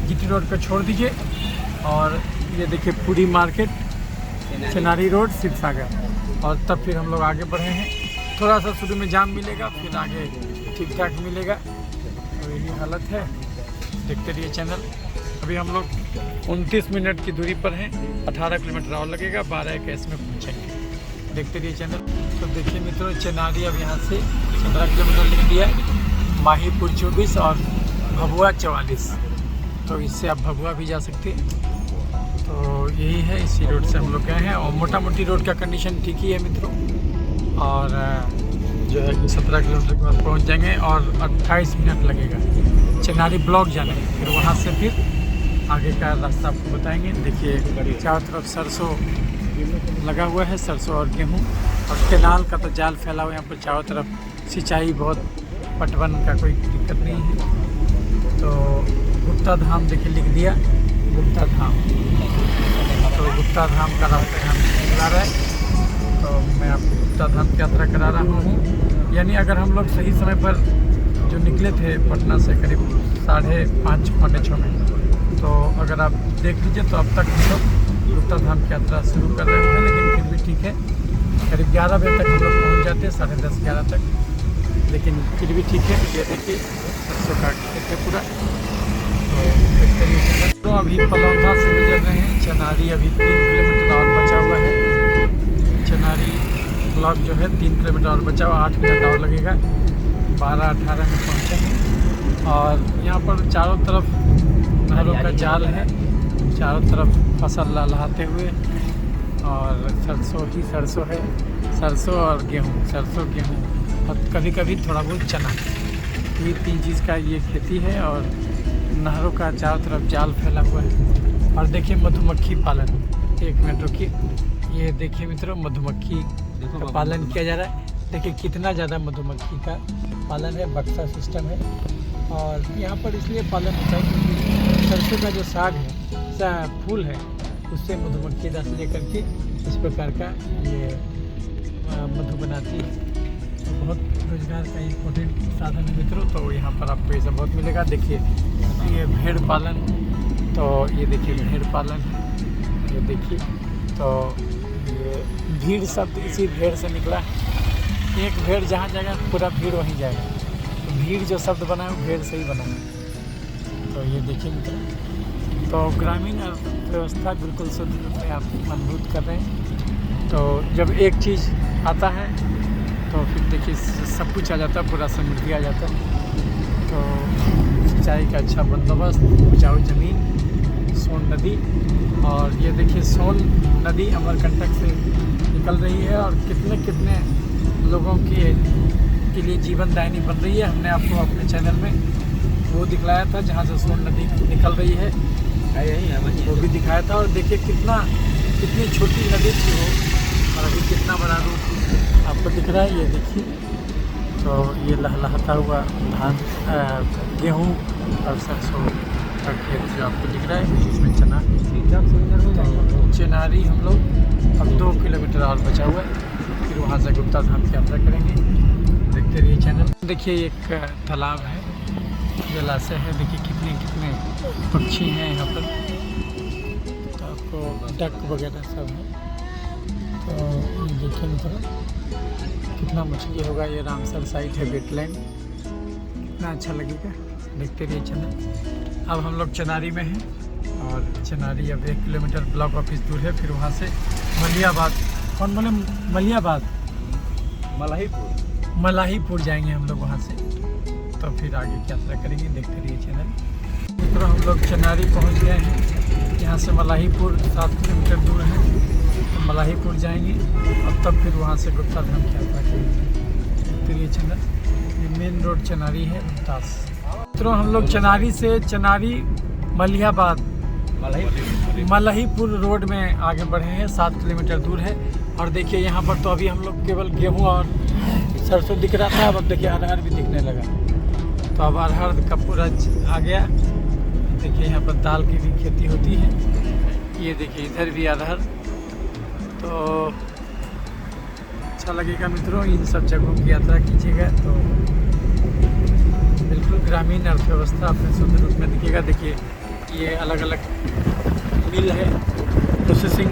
जीटी रोड को छोड़ दीजिए। और ये देखिए पूरी मार्केट, चनारी रोड, शिव सागर, और तब फिर हम लोग आगे बढ़े हैं। थोड़ा सा शुरू में जाम मिलेगा, फिर आगे ठीक ठाक मिलेगा। तो यही हालत है, देखते रहिए चैनल। अभी हम लोग 29 मिनट की दूरी पर हैं, 18 किलोमीटर और लगेगा, 12:21 में पहुँचेंगे। देखते रहिए चैनल। तो देखिए मित्रों, चनारी अब यहाँ से 15 किलोमीटर लिख दिया, माहीपुर 24 और भभुआ 44। तो इससे आप भभुआ भी जा सकते हैं। तो यही है, इसी रोड से हम लोग गए हैं। और मोटा मोटी रोड का कंडीशन ठीक ही है मित्रों। और जो है 17 किलोमीटर के बाद पहुँच जाएंगे, और 28 मिनट लगेगा चनारी ब्लॉक जाने में। फिर वहाँ से फिर आगे का रास्ता आपको बताएंगे। देखिए चारों तरफ सरसों लगा हुआ है, सरसों और गेहूँ, और केनाल का तो जाल फैला हुआ है यहाँ पर चारों तरफ। सिंचाई बहुत, पटवन का कोई दिक्कत नहीं है। तो गुप्ता धाम देखिए लिख दिया, गुप्ता धाम। तो गुप्ता धाम का रास्ता यहाँ निकला रहा है। तो मैं आपको गुप्ता धाम की यात्रा करा रहा हूँ। यानी अगर हम लोग सही समय पर जो निकले थे पटना से करीब 5:30 पौने 6 में, तो अगर आप देख लीजिए तो अब तक हम लोग गुप्ता धाम की यात्रा शुरू कर रहे थे, लेकिन फिर भी ठीक है, करीब 11 बजे तक हम लोग पहुँच जाते, 10:30-11 तक, लेकिन फिर भी ठीक है। ये देखिए सरसों का खेत है पूरा। तो अभी पलौधा से गुजर रहे हैं। चनारी अभी 3 किलोमीटर और बचा हुआ है। चनारी ब्लॉक जो है 3 किलोमीटर और बचा हुआ, 8 मिनट और लगेगा, 12:18 में पहुँचेंगे। और यहाँ पर चारों तरफ नहरों का जाल है, चारों तरफ फसल लहलहाते हुए, और सरसों ही सरसों है, सरसों और गेहूँ, सरसों गेहूँ और कभी कभी थोड़ा बहुत चना, ये 3 चीज़ का ये खेती है। और नहरों का चारों तरफ जाल फैला हुआ है। और देखिए मधुमक्खी पालन, 1 मिनट रुकिए, ये देखिए मित्रों मधुमक्खी का पालन किया जा रहा है। देखिए कितना ज़्यादा मधुमक्खी का पालन है, बक्सा सिस्टम है। और यहाँ पर इसलिए पालन होता है क्योंकि सरसों का जो साग है, फूल है, उससे मधुमक्खी रस लेकर के इस प्रकार का ये मधु बनाती है। बहुत रोजगार का इम्पोर्टेंट साधन है मित्रों। तो यहाँ पर आपको ये सब बहुत मिलेगा। देखिए ये भेड़ पालन, तो ये देखिए भेड़ पालन है, ये देखिए, तो ये भीड़ शब्द इसी भेड़ से निकला है। एक भेड़ जहाँ जाएगा पूरा भीड़ वहीं जाएगा, तो भीड़ जो शब्द बना है वो भेड़ से ही बना है। तो ये देखिए मित्रों, तो ग्रामीण अर्थव्यवस्था बिल्कुल शुद्ध रूप में आप मजबूत कर रहे हैं। तो जब एक चीज़ आता है तो फिर देखिए सब कुछ आ जाता है, पूरा समृद्धि आ जाता है। तो सिंचाई का अच्छा बंदोबस्त, उपजाऊ ज़मीन, सोन नदी, और ये देखिए सोन नदी अमरकंटक से निकल रही है और कितने कितने लोगों के लिए जीवनदायिनी बन रही है। हमने आपको अपने चैनल में वो दिखलाया था जहाँ से सोन नदी निकल रही है, वो भी दिखाया था। और देखिए कितनी छोटी नदी थी वो, और अभी कितना बड़ा रूप आपको दिख रहा है। ये देखिए, तो ये लहलहाता हुआ धान, गेहूँ और सरसों का खेत जो आपको दिख रहा है, इसमें चना। तो चनारी हम लोग अब 2 किलोमीटर और बचा हुआ है, फिर वहाँ से गुप्ता धाम की यात्रा करेंगे। देखते रहिए चैनल। देखिए एक तालाब है, जलाशय है, देखिए कितने पक्षी हैं यहाँ पर, तो आपको डक वगैरह सब है। तो ये देखिए मित्रों कितना मछली होगा। ये रामसर साइट है, वेटलैंड, कितना अच्छा लगेगा। देखते रहिए चैनल। अब हम लोग चनारी में हैं, और चनारी अब 1 किलोमीटर ब्लॉक ऑफिस दूर है, फिर वहाँ से मलियाबाद, कौन बोले मलियाबाद, मलाहीपुर जाएंगे हम लोग वहाँ से, तो फिर आगे की यात्रा करेंगे। देखते रहिए चैनल। मित्रों हम लोग चनारी पहुँच गए हैं, यहाँ से मलाहीपुर 7 किलोमीटर दूर है, तो मलाहीपुर जाएंगे और तब फिर वहाँ से गुप्ता धाम की यात्रा करेंगे। देखते रहिए चैनल। ये मेन रोड चनारी है, रोहतास। मित्रों हम लोग चनारी से मलियाबाद मलाहीपुर रोड में आगे बढ़े हैं, 7 किलोमीटर दूर है। और देखिए यहाँ पर तो अभी हम लोग केवल गेहूँ और सरसों दिख रहा था, अब देखिए अरहर भी दिखने लगा। तो अब अरहर का पूरा आ गया। देखिए यहाँ पर दाल की भी खेती होती है। ये देखिए इधर भी अरहर। तो अच्छा लगेगा मित्रों, इन सब जगहों की यात्रा कीजिएगा तो बिल्कुल ग्रामीण अर्थव्यवस्था अपने शुद्ध रूप में दिखेगा। देखिए ये अलग अलग मिल है, प्रोसेसिंग,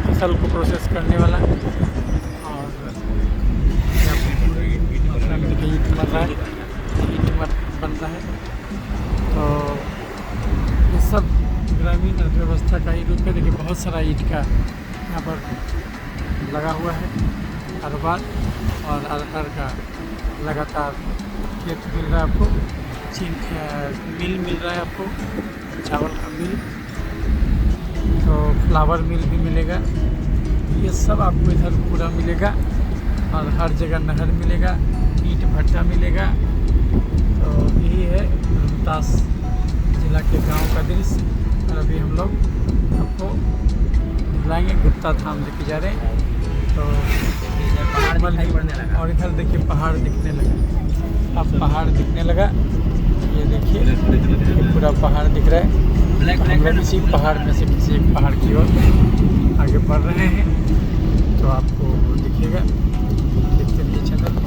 फसल को प्रोसेस करने वाला। और देखिए ईट बन रहा है, ईट बन रहा है। तो ये सब ग्रामीण अर्थव्यवस्था का ही रूप है। देखिए बहुत सारा ईट का यहाँ पर लगा हुआ है कारोबार, और अरहर का लगातार खेत मिल रहा है आपको, मिल मिल रहा है आपको, चावल का मिल, तो फ्लावर मिल भी मिलेगा। ये सब आपको इधर पूरा मिलेगा, और हर जगह नहर मिलेगा, ईंट भट्टा मिलेगा। तो यही है रोहतास जिला के गांव का दृश्य। और अभी हम लोग आपको दिखलाएंगे, गुप्ता धाम लेके जा रहे हैं। तो और इधर देखिए पहाड़ दिखने लगा, अब पहाड़ दिखने लगा। ये देखिए ये पूरा पहाड़ दिख रहा है। हम लोग इसी पहाड़ में से किसी एक पहाड़ की ओर आगे बढ़ रहे हैं। तो तो आपको दिखेगा, देखते रहिए चैनल।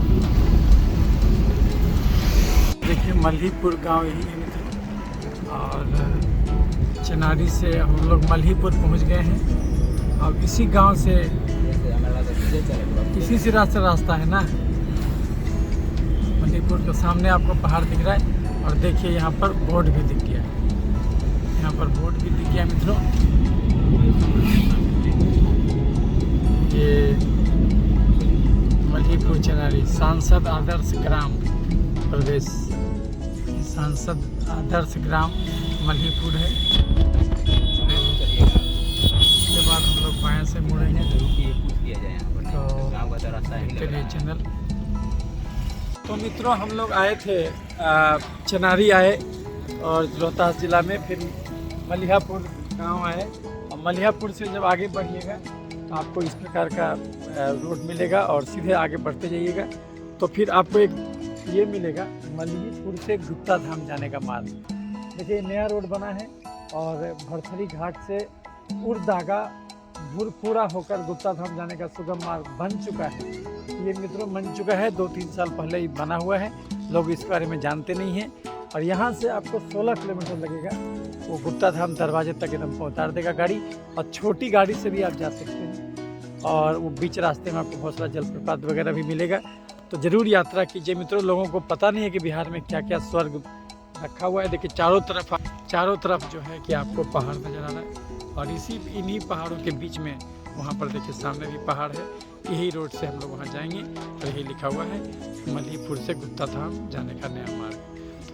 देखिए मल्हीपुर गांव यही है मित्रों, और चनारी से हम लोग मल्हीपुर पहुंच गए हैं। अब इसी गांव से इसी से रास्ता है ना मल्हीपुर के सामने आपको पहाड़ दिख रहा है। और देखिए यहाँ पर बोर्ड भी दिख गया है, यहाँ पर बोर्ड भी दिख गया मित्रों। ये मल्हीपुर चनारी सांसद आदर्श ग्राम प्रदेश, सांसद आदर्श ग्राम मल्हीपुर है। उसके बाद हम लोग बाएं से मुड़ेंगे तो चलिए चैनल। तो मित्रों हम लोग आए थे चनारी आए और रोहतास जिला में, फिर मल्हीपुर गांव आए। और मल्हीपुर से जब आगे बढ़िएगा तो आपको इस प्रकार का रोड मिलेगा और सीधे आगे बढ़ते जाइएगा तो फिर आपको एक ये मिलेगा मल्हीपुर से गुप्ता धाम जाने का मार्ग। देखिए नया रोड बना है और भरथरी घाट से उड़दागा भूरपुरा होकर गुप्ता धाम जाने का सुगम मार्ग बन चुका है। ये मित्रों बन चुका है, 2-3 साल पहले ही बना हुआ है, लोग इस बारे में जानते नहीं हैं। और यहाँ से आपको 16 किलोमीटर लगेगा, वो गुप्ता धाम दरवाजे तक एकदम पहुँचा देगा गाड़ी। और छोटी गाड़ी से भी आप जा सकते हैं और वो बीच रास्ते में आपको बहुत सारा जलप्रपात वगैरह भी मिलेगा। तो ज़रूर यात्रा कीजिए मित्रों। लोगों को पता नहीं है कि बिहार में क्या क्या स्वर्ग रखा हुआ है। देखिए चारों तरफ जो है कि आपको पहाड़ नज़र आ रहा है और इन्हीं पहाड़ों के बीच में वहाँ पर देखिए सामने भी पहाड़ है। यही रोड से हम लोग वहाँ जाएंगे और यही लिखा हुआ है मल्हीपुर से गुप्ता धाम जाने का नया मार्ग।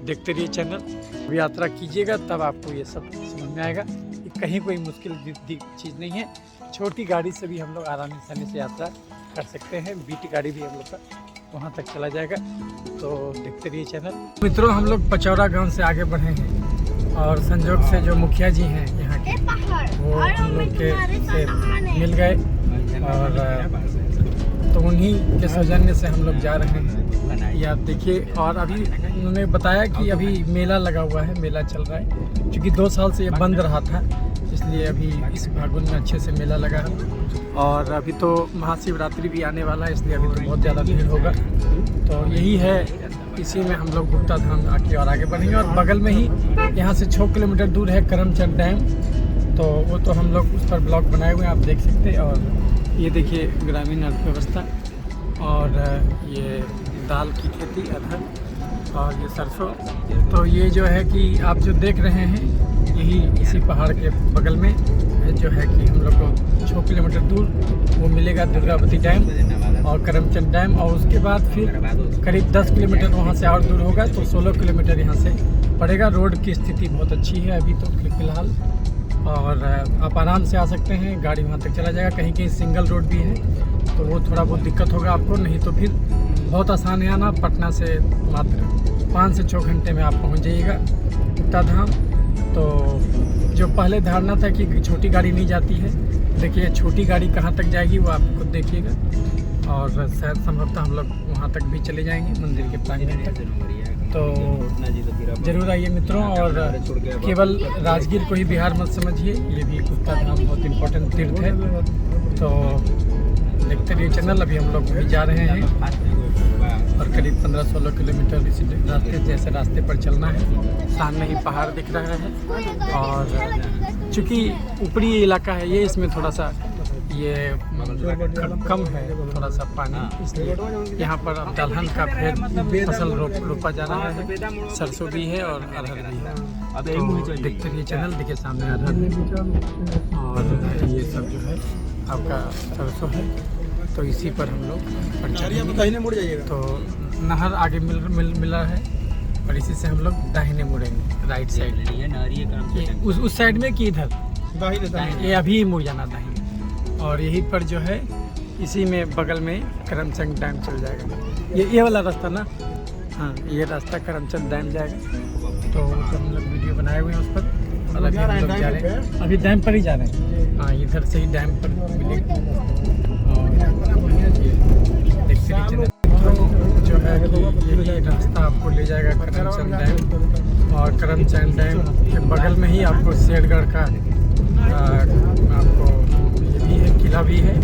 देखते रहिए चैनल, यात्रा कीजिएगा तब आपको ये सब समझ में आएगा कि कहीं कोई मुश्किल चीज़ नहीं है। छोटी गाड़ी से भी हम लोग आसानी से यात्रा कर सकते हैं। बीटी गाड़ी भी हम लोग का वहाँ तक चला जाएगा। तो देखते रहिए चैनल। मित्रों हम लोग पचौरा गांव से आगे बढ़े हैं और संजोग से जो मुखिया जी हैं यहाँ के वो हम लोग के से मिल गए और तो उन्हीं के सौजन्य से हम लोग जा रहे हैं। ये आप देखिए। और अभी उन्होंने बताया कि अभी मेला लगा हुआ है, मेला चल रहा है, क्योंकि 2 साल से ये बंद रहा था, इसलिए अभी इस फागुन में अच्छे से मेला लगा है। और अभी तो महाशिवरात्रि भी आने वाला है, इसलिए अभी तो बहुत ज़्यादा भीड़ होगा। तो यही है, इसी में हम लोग गुप्ता धाम आके और आगे बढ़ेंगे। और बगल में ही यहाँ से 6 किलोमीटर दूर है करमचंद डैम, तो वो तो हम लोग उस पर ब्लॉग बनाए हुए हैं, आप देख सकते हैं। और ये देखिए ग्रामीण अर्थव्यवस्था और ये दाल की खेती अदरक और ये सरसों। तो ये जो है कि आप जो देख रहे हैं यही इसी पहाड़ के बगल में जो है कि हम लोग को 6 किलोमीटर दूर वो मिलेगा दुर्गावती डैम और करमचंद डैम। और उसके बाद फिर करीब 10 किलोमीटर वहाँ से और दूर होगा, तो 16 किलोमीटर यहाँ से पड़ेगा। रोड की स्थिति बहुत अच्छी है अभी तो फिलहाल, और आप आराम से आ सकते हैं, गाड़ी वहाँ तक चला जाएगा। कहीं कहीं सिंगल रोड भी है तो वो थोड़ा बहुत दिक्कत होगा आपको, नहीं तो फिर बहुत आसान है आना। पटना से मात्र 5 से 6 घंटे में आप पहुँच जाइएगा गुप्ता धाम। तो जो पहले धारणा था कि छोटी गाड़ी नहीं जाती है, देखिए छोटी गाड़ी कहाँ तक जाएगी वो आप खुद देखिएगा। और शायद संभवतः हम लोग वहाँ तक भी चले जाएंगे मंदिर के प्रांगण तक। तो जरूर आइए मित्रों। और केवल राजगीर को ही बिहार मत समझिए, ये भी गुप्ता धाम बहुत इम्पोर्टेंट तीर्थ है। तो देखते रहिए चैनल। अभी हम लोग भी जा रहे हैं और करीब 15-16 किलोमीटर इसी जैसे रास्ते पर चलना है। सामने ही पहाड़ दिख रहा है और चूँकि ऊपरी इलाका है ये, इसमें थोड़ा सा ये कम है थोड़ा सा पानी, इसलिए यहाँ पर अब दलहन का फिर फसल रोपा जा रहा है। सरसों भी है और अरहर भी है। तो देखते रहिए चैनल। देखिए सामने अरहर और ये सब जो है आपका सरसों है। तो इसी पर हम लोग मुड़ जाइएगा। तो नहर आगे मिला है और इसी से हम लोग दाहिने मुड़ेंगे राइट साइड। उस साइड में कि इधर ये अभी मुड़ जाना दाहिने। और यहीं पर जो है इसी में बगल में करमचंद डैम चल जाएगा। ये वाला रास्ता ना, हाँ ये रास्ता करमचंद डैम जाएगा। तो हम लोग वीडियो बनाए हुए हैं उस पर, और अभी हम लोग जा रहे हैं, अभी डैम पर ही जा रहे हैं। हाँ इधर से ही डैम पर मिलेगा। देखते जो है कि यही रास्ता आपको ले जाएगा करमचंद डैम। और करमचंद डैम के बगल में ही आपको शेरगढ़ का आपको ये भी है, किला भी है।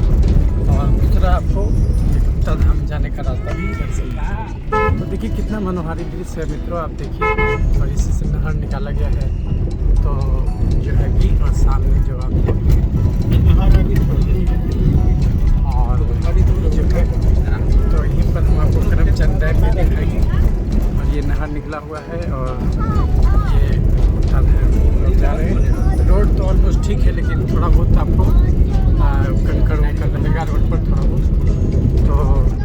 और रहा आपको गुप्ता धाम जाने का रास्ता भी इधर से है। तो देखिए कितना मनोहारी दृश्य है मित्रों, आप देखिए। और इसी से नहर निकाला गया है, तो जो है कि और सामने जो आप और जो है तो यहीं पर हम आपको करमचंद डैम भी दिखाएंगे। और ये नहर निकला हुआ है और ये गुप्ता धाम जा रहे हैं। रोड तो ऑलमोस्ट ठीक है, लेकिन थोड़ा बहुत आपको कंकड़ वंकड़ रहेगा रोड पर थोड़ा बहुत, तो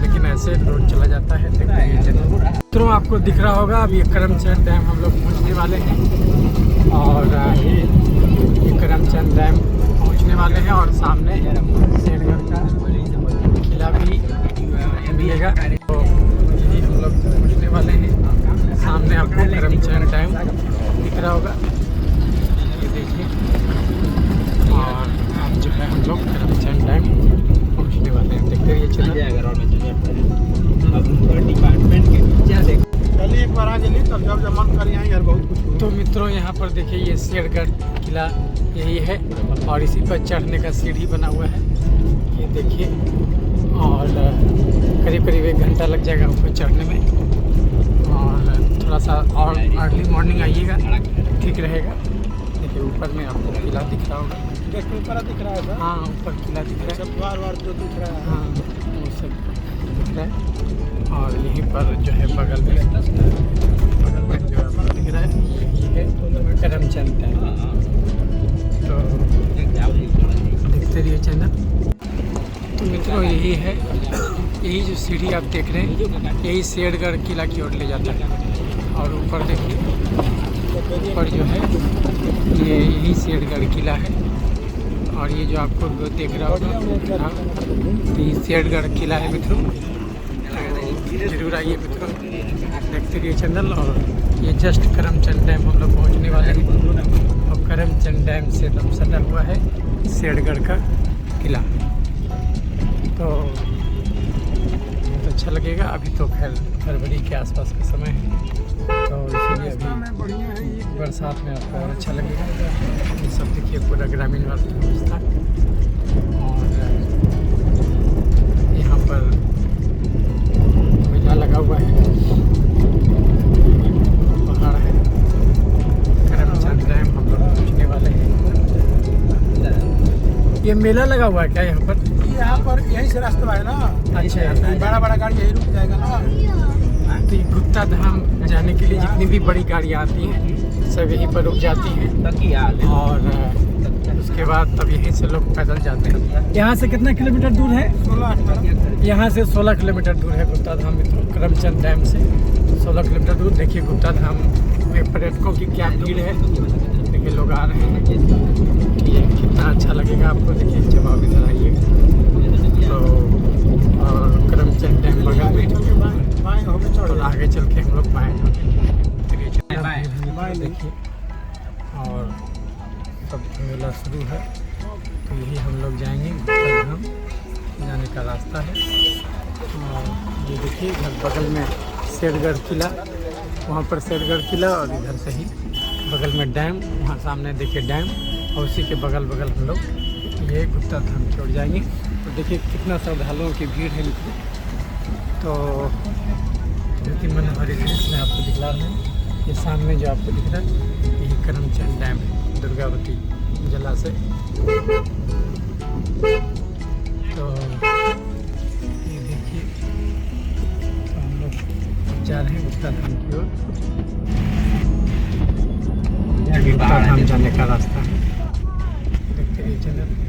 लेकिन ऐसे रोड चला जाता है। मित्रों आपको दिख रहा होगा, अब ये करमचंद डैम हम लोग पहुँचने वाले हैं। और ये करमचंद डैम पहुँचने वाले हैं और सामने शेरगढ़ का किला भी मिलेगा। तो यही हम लोग पहुँचने वाले हैं। सामने आपको करमचंद डैम दिख रहा होगा, ये देखिए। और अब जो है हम लोग करमचंद डैम पहुँचने वाले हैं। देखते रहिए डिपार्टमेंट के नीचे देख। पहले एक बार आ गई तब जब मन कर यहाँ यार बहुत कुछ। तो मित्रों यहाँ पर देखिए ये शेरगढ़ किला यही है और इसी पर चढ़ने का सीढ़ी बना हुआ है, ये देखिए। और करीब करीब 1 घंटा लग जाएगा ऊपर चढ़ने में। और थोड़ा सा और अर्ली मॉर्निंग आइएगा, ठीक रहेगा। देखिए ऊपर में आपको किला दिख रहा होगा। ऊपर दिख रहा है। हाँ ऊपर किला दिख रहा है, सब द्वार जो दिख रहा है। हाँ वो सब दिख रहा है। और यहीं पर जो है बगल में जो आपको दिख रहा है यही है करमचंद डैम। तो देखते रहिए चैनल। तो मित्रों यही है, यही जो सीढ़ी आप देख रहे हैं यही शेरगढ़ किला की ओर ले जाता है। और ऊपर देखिए ऊपर जो है ये यही शेरगढ़ किला है। और ये जो आपको देख रहा होगा हाँ ये शेरगढ़ किला है मित्रों। जरूर आइए मित्रों, देखते रहिए चैनल। और ये जस्ट करमचंद डैम हम लोग पहुँचने वाले हैं। और करमचंद डैम से एकदम सटा हुआ है शेरगढ़ का किला। तो बहुत अच्छा लगेगा। अभी तो खैर फरवरी के आसपास का समय है, तो इसीलिए अभी बरसात में आपको और अच्छा लगेगा। ये सब देखिए पूरा ग्रामीण व्यवस्था। और यहाँ पर मेला लगा हुआ है, पहाड़ है। करमचंद डैम हम लोग पहुँचने वाले हैं। ये मेला लगा हुआ है क्या यहाँ पर? यहाँ पर यही से रास्ता है ना। अच्छा बड़ा बड़ा गाड़ी यही रुक जाएगा ना। तो ये गुप्ता धाम जाने के लिए जितनी भी बड़ी गाड़ियाँ आती हैं सब यहीं पर रुक जाती हैं। और उसके बाद तब यहीं से लोग पैदल जाते हैं। यहाँ से कितना किलोमीटर दूर है? 16। यहाँ से 16 किलोमीटर दूर है गुप्ता धाम मित्रों। करमचंद डैम से 16 किलोमीटर दूर। देखिए गुप्ता धाम में पर्यटकों की क्या भीड़ है, देखिए लोग आ रहे हैं। ये कितना अच्छा लगेगा आपको। देखिए जब आप इधर आइएगा तो। और करमचंद डैम बगल में, और आगे चल के हम लोग बाएँ देखिए। और सब मेला शुरू है, तो यही हम लोग जाएंगे गुप्ता धाम जाने का रास्ता है। और ये देखिए इधर बगल में शेरगढ़ किला, वहाँ पर शेरगढ़ किला और इधर से ही बगल में डैम, वहाँ सामने देखिए डैम। और उसी के बगल बगल हम लोग ये गुप्ता धाम की ओर जाएंगे। तो देखिए कितना श्रद्धालुओं की भीड़ है मित्रों। तो बहुत ही मनोहारी दृश्य मैं आपको दिखला रहा हूँ। ये सामने जो आपको दिख रहा है यही करमचंद डैम है, दुर्गावती जलाशय। तो ये देखिए तो हम लोग जा रहे हैं गुप्ता धाम की ओर। गुप्ता धाम जाने का रास्ता है, देखते रहिए चैनल।